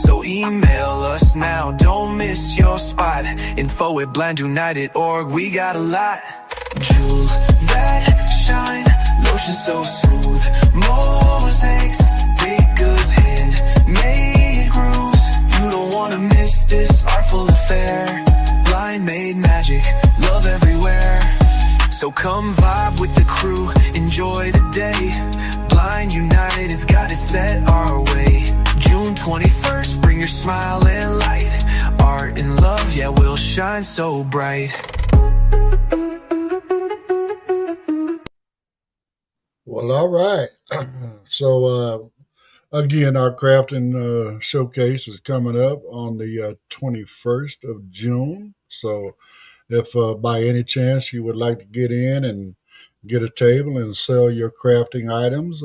[SPEAKER 6] So email us now, don't miss your spot. info@blindunited.org, we got a lot. Jewels that shine, lotion so smooth. Mosaics, baked goods, handmade grooves. You don't wanna miss this artful affair. Blind made magic, love everywhere. So So come vibe with the crew, enjoy the day. Blind United has got it set our way. June 21st, bring your smile and light. Art and love, yeah, we'll shine so bright.
[SPEAKER 7] Well, all right. So, again, our crafting showcase is coming up on the 21st of June. So, if by any chance you would like to get in and get a table and sell your crafting items,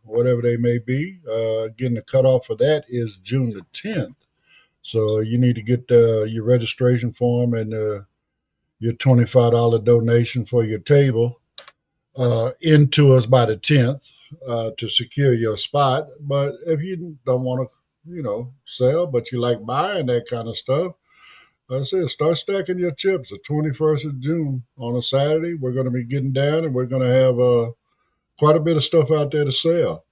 [SPEAKER 7] whatever they may be, again, the cutoff for that is June the 10th. So, you need to get your registration form and your $25 donation for your table into us by the 10th to secure your spot. But if you don't want to, sell, but you like buying that kind of stuff, I said, start stacking your chips. The 21st of June on a Saturday, we're going to be getting down and we're going to have quite a bit of stuff out there to sell.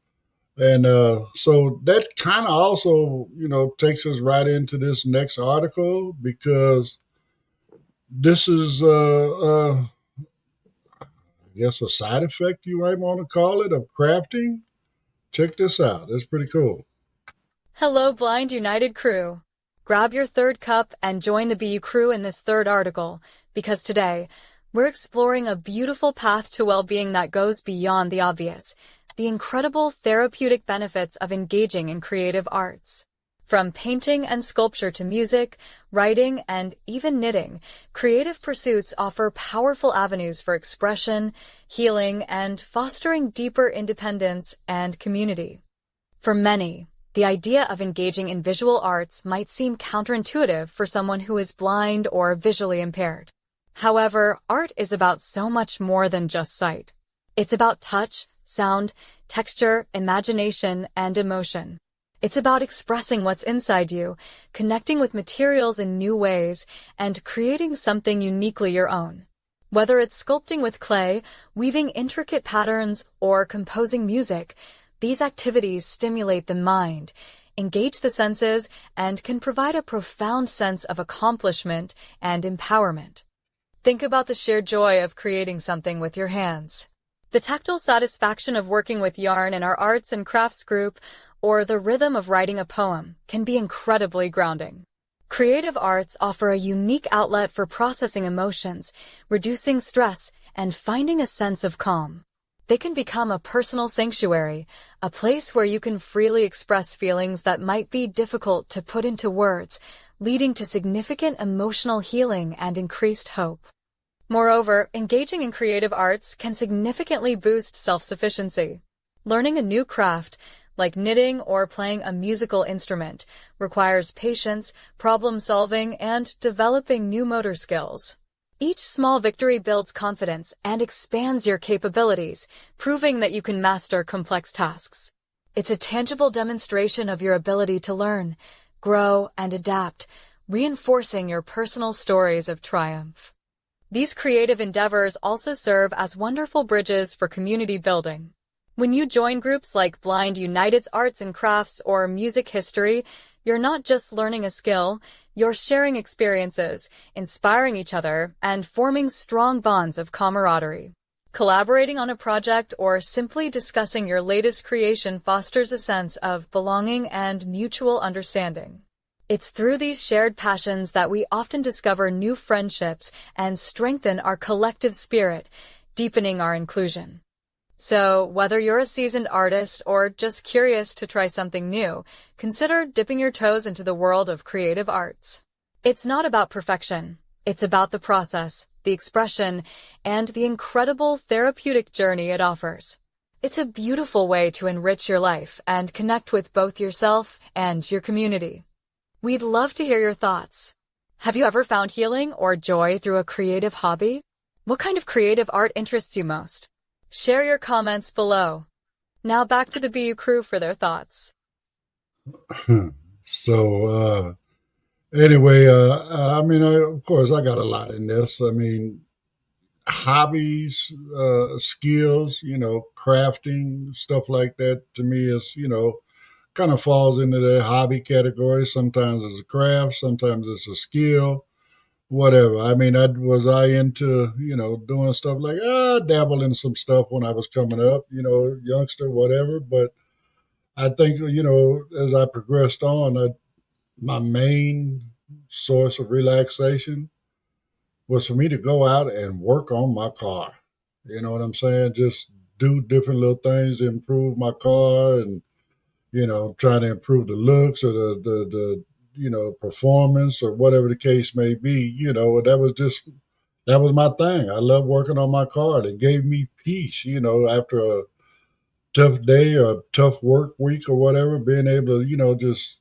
[SPEAKER 7] And so that kind of also, takes us right into this next article, because this is I guess a side effect, you might want to call it, of crafting. Check this out. It's pretty cool.
[SPEAKER 1] Hello, Blind United crew. Grab your third cup and join the BU crew in this third article, because today we're exploring a beautiful path to well-being that goes beyond the obvious, the incredible therapeutic benefits of engaging in creative arts. From painting and sculpture to music, writing, and even knitting, creative pursuits offer powerful avenues for expression, healing, and fostering deeper independence and community. For many, the idea of engaging in visual arts might seem counterintuitive for someone who is blind or visually impaired. However, art is about so much more than just sight. It's about touch, sound, texture, imagination, and emotion. It's about expressing what's inside you, connecting with materials in new ways, and creating something uniquely your own. Whether it's sculpting with clay, weaving intricate patterns, or composing music, these activities stimulate the mind, engage the senses, and can provide a profound sense of accomplishment and empowerment. Think about the sheer joy of creating something with your hands, the tactile satisfaction of working with yarn in our arts and crafts group, or the rhythm of writing a poem can be incredibly grounding. Creative arts offer a unique outlet for processing emotions, reducing stress, and finding a sense of calm. They can become a personal sanctuary, a place where you can freely express feelings that might be difficult to put into words, leading to significant emotional healing and increased hope. Moreover, engaging in creative arts can significantly boost self-sufficiency. Learning a new craft, like knitting or playing a musical instrument, requires patience, problem-solving, and developing new motor skills. Each small victory builds confidence and expands your capabilities, proving that you can master complex tasks. It's a tangible demonstration of your ability to learn, grow, and adapt, reinforcing your personal stories of triumph. These creative endeavors also serve as wonderful bridges for community building. When you join groups like Blind United's Arts and Crafts or Music History, you're not just learning a skill, you're sharing experiences, inspiring each other, and forming strong bonds of camaraderie. Collaborating on a project or simply discussing your latest creation fosters a sense of belonging and mutual understanding. It's through these shared passions that we often discover new friendships and strengthen our collective spirit, deepening our inclusion. So, whether you're a seasoned artist or just curious to try something new, consider dipping your toes into the world of creative arts. It's not about perfection. It's about the process, the expression, and the incredible therapeutic journey it offers. It's a beautiful way to enrich your life and connect with both yourself and your community. We'd love to hear your thoughts. Have you ever found healing or joy through a creative hobby? What kind of creative art interests you most? Share your comments below. Now back to the BU crew for their thoughts.
[SPEAKER 7] So, anyway, of course, I got a lot in this. I mean, hobbies, skills, crafting, stuff like that to me is, kind of falls into the hobby category. Sometimes it's a craft, sometimes it's a skill. whatever. I mean, I into doing stuff like dabble in some stuff when I was coming up, youngster, whatever. But I think as I progressed on, my main source of relaxation was for me to go out and work on my car. You know what I'm saying? Just do different little things to improve my car, and trying to improve the looks or the performance or whatever the case may be. That was my thing. I love working on my car. It gave me peace. After a tough day or a tough work week or whatever, being able to just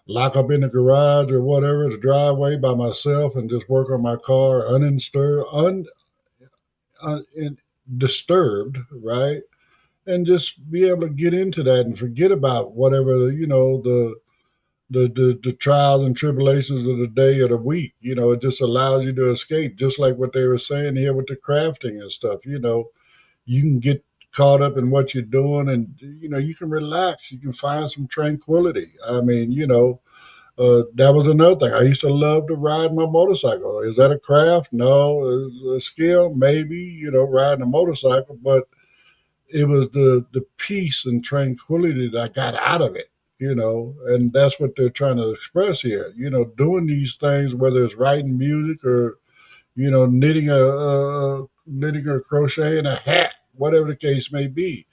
[SPEAKER 7] lock up in the garage or whatever, the driveway by myself, and just work on my car disturbed, right? And just be able to get into that and forget about whatever the trials and tribulations of the day or the week. It just allows you to escape, just like what they were saying here with the crafting and stuff. You can get caught up in what you're doing, and you can relax. You can find some tranquility. I mean, that was another thing. I used to love to ride my motorcycle. Is that a craft? No. Is it a skill? Maybe. Riding a motorcycle, but it was the peace and tranquility that I got out of it. And that's what they're trying to express here. Doing these things, whether it's writing music or knitting or crocheting a hat, whatever the case may be.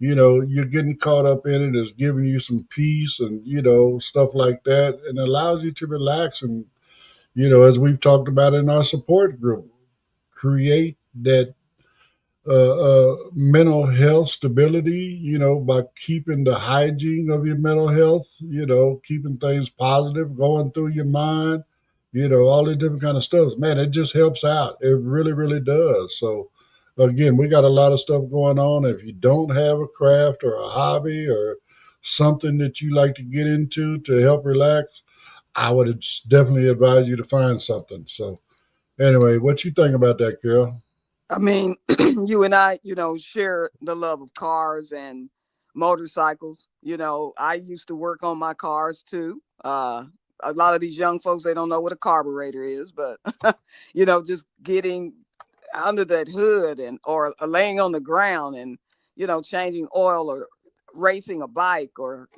[SPEAKER 7] You're getting caught up in it. It's giving you some peace and stuff like that, and allows you to relax. And as we've talked about in our support group, create that mental health stability, by keeping the hygiene of your mental health, keeping things positive, going through your mind, all the different kind of stuff. Man, it just helps out. It really, really does. So, again, we got a lot of stuff going on. If you don't have a craft or a hobby or something that you like to get into to help relax, I would definitely advise you to find something. So, anyway, what you think about that, girl?
[SPEAKER 4] I mean, you and I, share the love of cars and motorcycles. I used to work on my cars too. A lot of these young folks, they don't know what a carburetor is, but just getting under that hood and or laying on the ground and changing oil or racing a bike or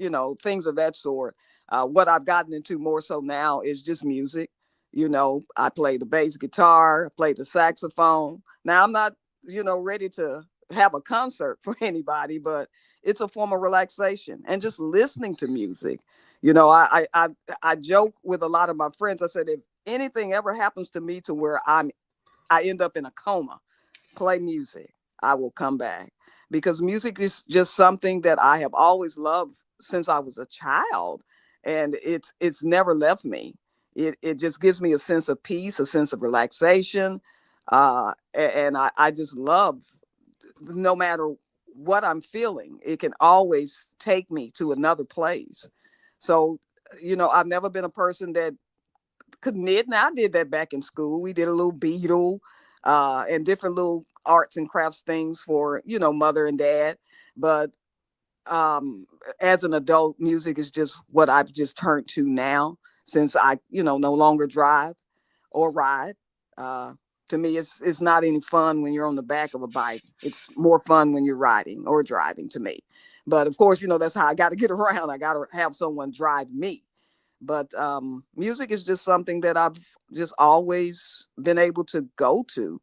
[SPEAKER 4] things of that sort. What I've gotten into more so now is just music. I play the bass guitar, I play the saxophone. Now I'm not ready to have a concert for anybody, but it's a form of relaxation and just listening to music. I joke with a lot of my friends. I said, if anything ever happens to me to where I end up in a coma, play music. I will come back, because music is just something that I have always loved since I was a child, and it's never left me. It just gives me a sense of peace, a sense of relaxation, and I just love, no matter what I'm feeling, it can always take me to another place. So, I've never been a person that could knit. Now I did that back in school. We did a little beadle, and different little arts and crafts things for, mother and dad. But as an adult, music is just what I've just turned to now, since I, no longer drive or ride. Uh, to me, it's not any fun when you're on the back of a bike. It's more fun when you're riding or driving, to me. But of course, that's how I got to get around. I got to have someone drive me. But music is just something that I've just always been able to go to,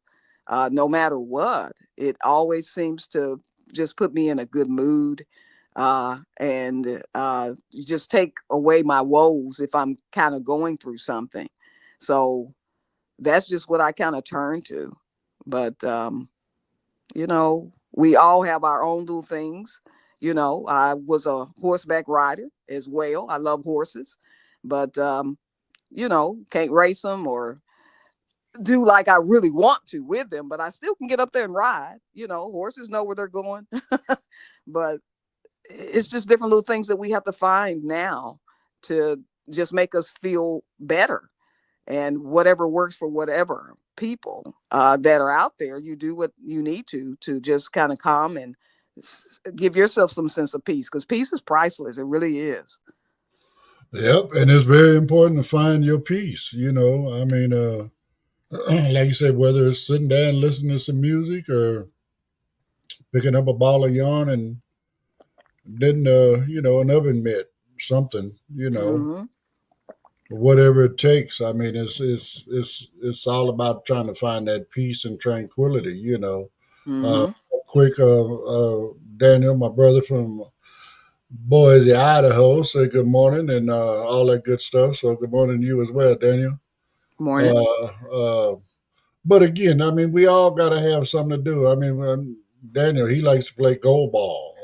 [SPEAKER 4] no matter what. It always seems to just put me in a good mood, and just take away my woes if I'm kind of going through something. So that's just what I kind of turn to. But we all have our own little things. I was a horseback rider as well. I love horses, but can't race them or do like I really want to with them, but I still can get up there and ride. Horses know where they're going. But it's just different little things that we have to find now to just make us feel better. And whatever works for whatever people that are out there, you do what you need to just kind of calm and give yourself some sense of peace, because peace is priceless. It really is.
[SPEAKER 7] Yep, and it's very important to find your peace. I mean, like you said, whether it's sitting down and listening to some music or picking up a ball of yarn and then, an oven mitt, something,
[SPEAKER 4] Mm-hmm.
[SPEAKER 7] whatever it takes. I mean, it's all about trying to find that peace and tranquility.
[SPEAKER 4] Mm-hmm.
[SPEAKER 7] Quick, Daniel, my brother from Boise, Idaho, say good morning and all that good stuff. So good morning to you as well, Daniel.
[SPEAKER 4] Morning.
[SPEAKER 7] Uh, uh, but again, I mean, we all got to have something to do. I mean, Daniel, he likes to play goal ball.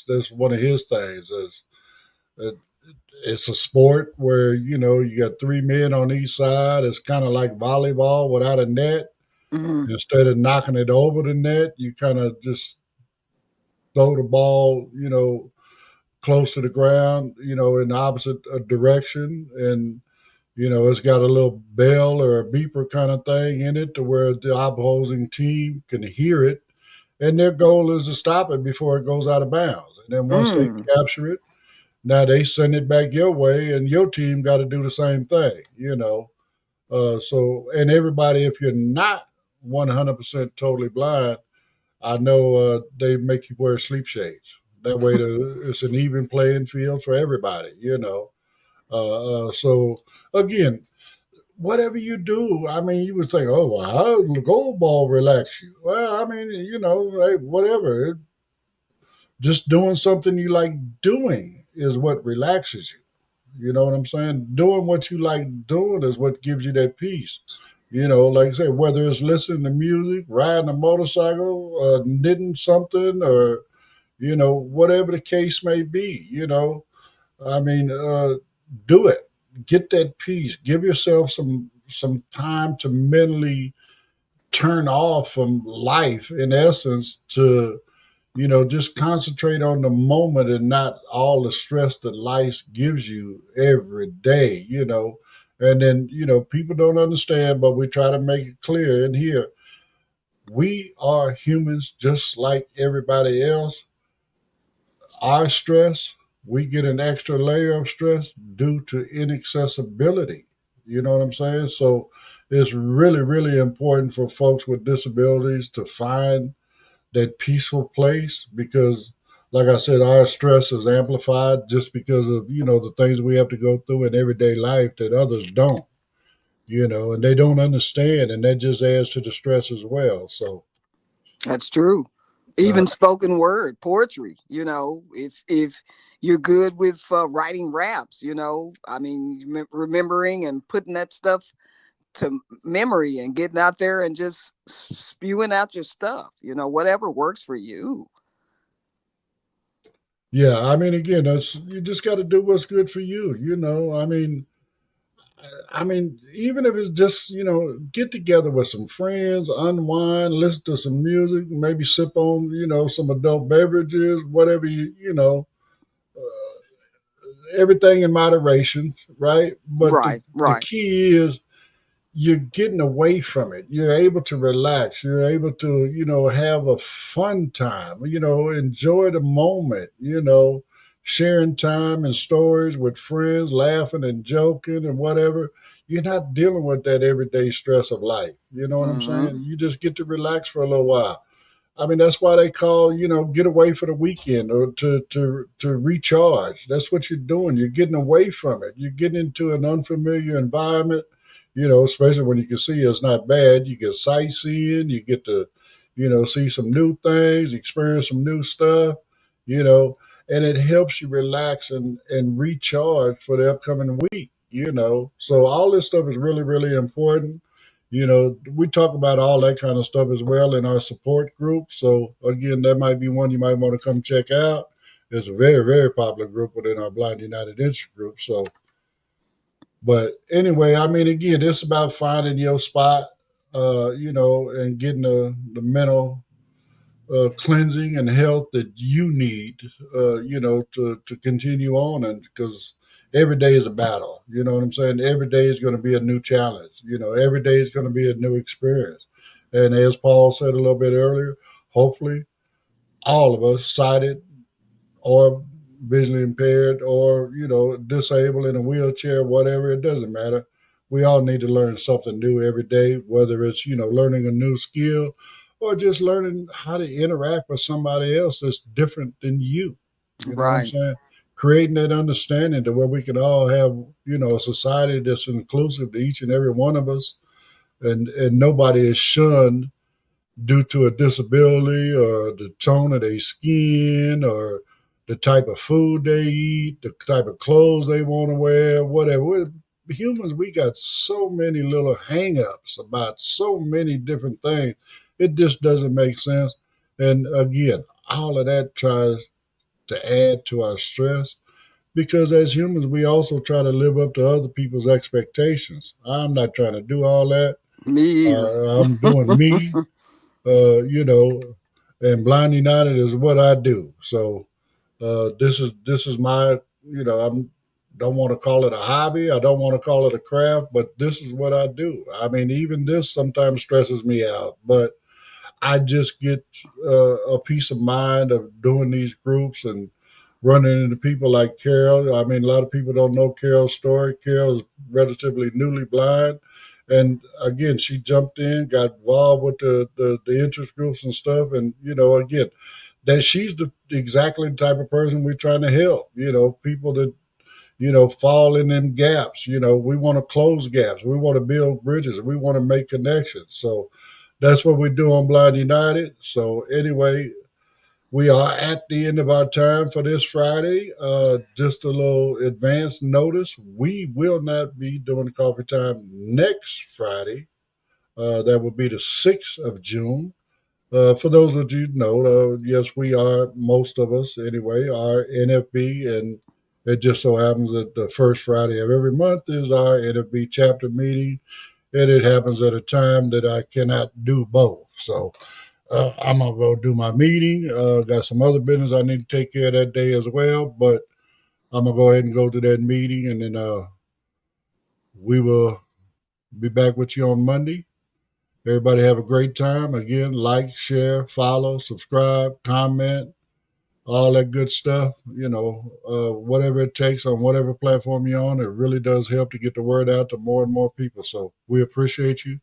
[SPEAKER 7] That's one of his things. Uh, it's a sport where you got three men on each side. It's kind of like volleyball without a net.
[SPEAKER 4] Mm-hmm.
[SPEAKER 7] Instead of knocking it over the net, you kind of just throw the ball, close to the ground, in the opposite direction, and it's got a little bell or a beeper kind of thing in it to where the opposing team can hear it, and their goal is to stop it before it goes out of bounds. And then once they
[SPEAKER 4] Mm.
[SPEAKER 7] capture it, now they send it back your way, and your team got to do the same thing. And everybody, if you're not 100% totally blind, I know they make you wear sleep shades. That way, it's an even playing field for everybody. So again, whatever you do, I mean, you would think, oh, well, how the gold ball relax you? Well, I mean, hey, whatever. Just doing something you like doing is what relaxes you. You know what I'm saying? Doing what you like doing is what gives you that peace. Like I said, whether it's listening to music, riding a motorcycle, knitting something, or whatever the case may be. I mean, do it. Get that peace. Give yourself some time to mentally turn off from life, in essence, to just concentrate on the moment and not all the stress that life gives you every day. And then, people don't understand, but we try to make it clear in here. We are humans just like everybody else. Our stress, we get an extra layer of stress due to inaccessibility. You know what I'm saying? So it's really, really important for folks with disabilities to find that peaceful place because, like I said, our stress is amplified just because of, the things we have to go through in everyday life that others don't, and they don't understand. And that just adds to the stress as well. So,
[SPEAKER 4] That's true.
[SPEAKER 7] uh,
[SPEAKER 4] Even spoken word poetry, if you're good with writing raps, I mean, remembering and putting that stuff to memory and getting out there and just spewing out your stuff, whatever works for you.
[SPEAKER 7] yeah, I mean, again, you just got to do what's good for you. I mean, even if it's just get together with some friends, unwind, listen to some music, maybe sip on some adult beverages, whatever everything in moderation, right? But the
[SPEAKER 4] Right,
[SPEAKER 7] the
[SPEAKER 4] right.
[SPEAKER 7] key is you're getting away from it. You're able to relax. You're able to, have a fun time, enjoy the moment, sharing time and stories with friends, laughing and joking and whatever. You're not dealing with that everyday stress of life. You know what I'm
[SPEAKER 4] Mm-hmm.
[SPEAKER 7] saying? You just get to relax for a little while. I mean, that's why they call, get away for the weekend or to recharge. That's what you're doing. You're getting away from it. You're getting into an unfamiliar environment, especially when you can see it's not bad. You get sightseeing, you get to, see some new things, experience some new stuff, you know, and it helps you relax and recharge for the upcoming week, So all this stuff is really, really important. We talk about all that kind of stuff as well in our support group. So again, that might be one you might want to come check out. It's a very, very popular group within our Blind United Interest group. So, but anyway, I mean, again, it's about finding your spot, and getting the mental cleansing and health that you need, to continue on. And because every day is a battle, you know what I'm saying? Every day is going to be a new challenge. Every day is going to be a new experience. And as Paul said a little bit earlier, hopefully all of us sighted or visually impaired or, disabled in a wheelchair, whatever, it doesn't matter. We all need to learn something new every day, whether it's, learning a new skill or just learning how to interact with somebody else that's different than you. You know what I'm
[SPEAKER 4] Right.
[SPEAKER 7] saying? Creating that understanding to where we can all have, a society that's inclusive to each and every one of us, and nobody is shunned due to a disability or the tone of their skin or the type of food they eat, the type of clothes they want to wear, whatever. We're humans, we got so many little hang-ups about so many different things. It just doesn't make sense. And again, all of that tries to add to our stress because as humans, we also try to live up to other people's expectations. I'm not trying to do all that.
[SPEAKER 4] Me either.
[SPEAKER 7] I'm doing me, you know, and Blind United is what I do. So this is my, I'm don't want to call it a hobby. I don't want to call it a craft, but this is what I do. I mean, even this sometimes stresses me out, but I just get a peace of mind of doing these groups and running into people like Carol. I mean, a lot of people don't know Carol's story. Carol is relatively newly blind. And again, she jumped in, got involved with the interest groups and stuff. And, again, that she's exactly the type of person we're trying to help. People that, fall in them gaps. We want to close gaps. We want to build bridges. We want to make connections. So that's what we do on Blind United. So anyway, we are at the end of our time for this Friday. Just a little advance notice. We will not be doing coffee time next Friday. That will be the 6th of June. For those of you who know, yes, we are, most of us anyway, are NFB, and it just so happens that the first Friday of every month is our NFB chapter meeting, and it happens at a time that I cannot do both. So I'm gonna go do my meeting. Got some other business I need to take care of that day as well, but I'm gonna go ahead and go to that meeting, and then we will be back with you on Monday. Everybody have a great time. Again, like, share, follow, subscribe, comment, all that good stuff. Whatever it takes on whatever platform you're on, it really does help to get the word out to more and more people. So we appreciate you.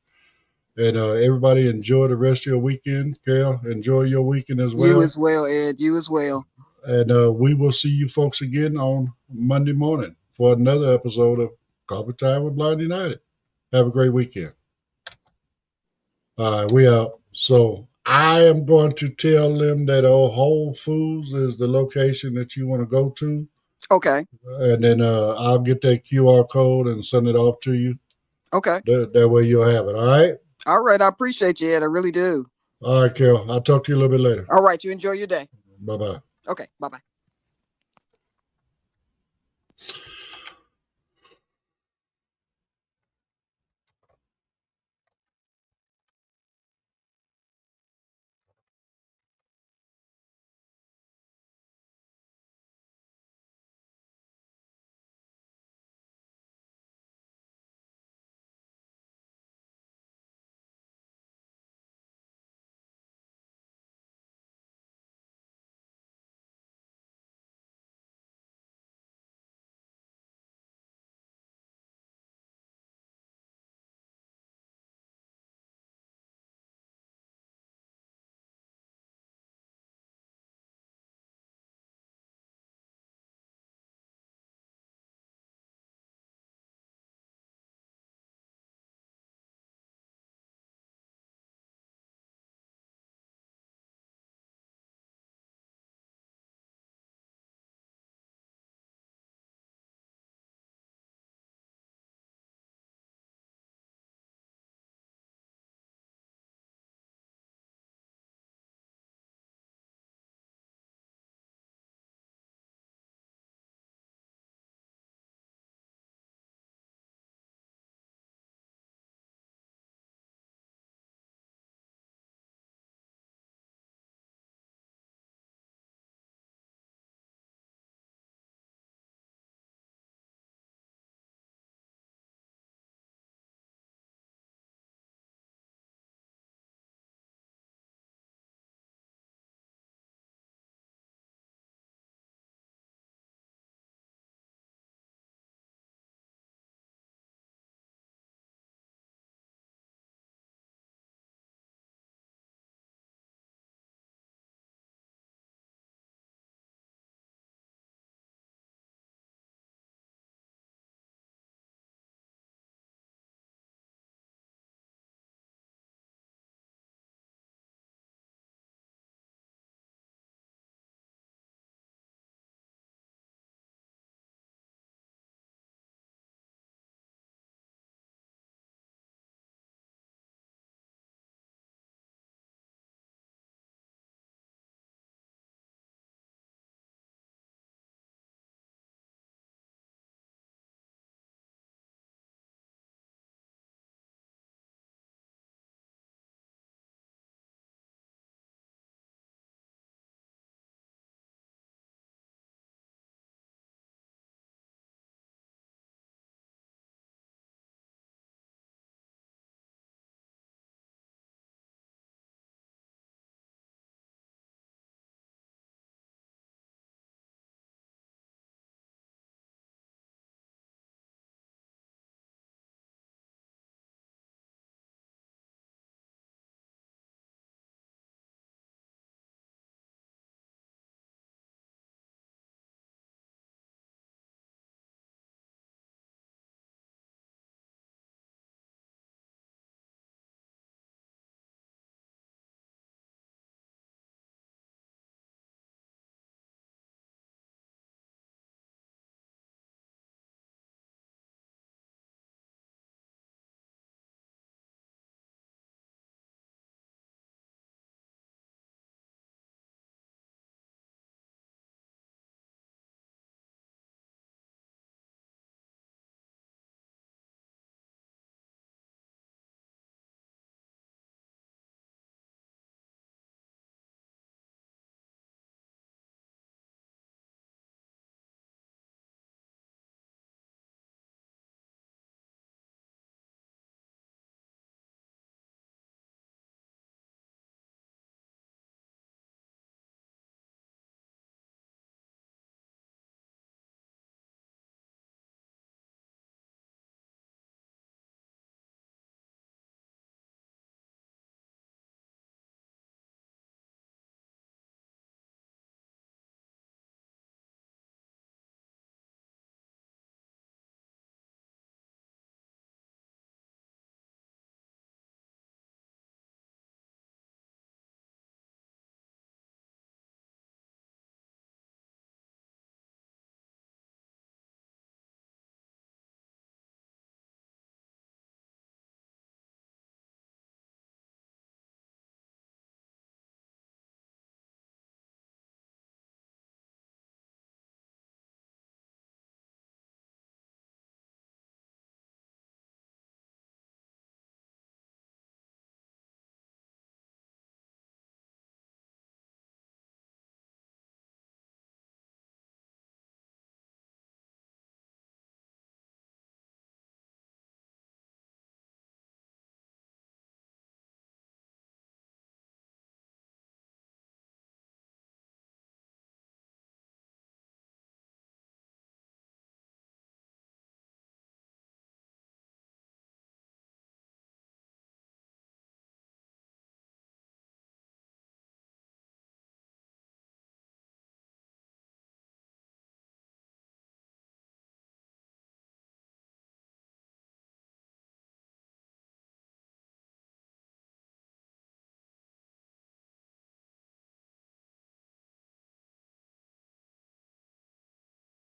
[SPEAKER 7] And everybody enjoy the rest of your weekend. Carol, enjoy your weekend as
[SPEAKER 4] You
[SPEAKER 7] well.
[SPEAKER 4] as well, Ed. You as well.
[SPEAKER 7] And we will see you folks again on Monday morning for another episode of Coffee Time with Blind United. Have a great weekend. All right, we out. So I am going to tell them that Whole Foods is the location that you want to go to.
[SPEAKER 4] Okay.
[SPEAKER 7] And then I'll get that QR code and send it off to you.
[SPEAKER 4] Okay.
[SPEAKER 7] That way you'll have it. All right.
[SPEAKER 4] All right. I appreciate you, Ed. I really do.
[SPEAKER 7] All right, Carol. I'll talk to you a little bit later.
[SPEAKER 4] All right. You enjoy your day.
[SPEAKER 7] Bye bye.
[SPEAKER 4] Okay. Bye bye.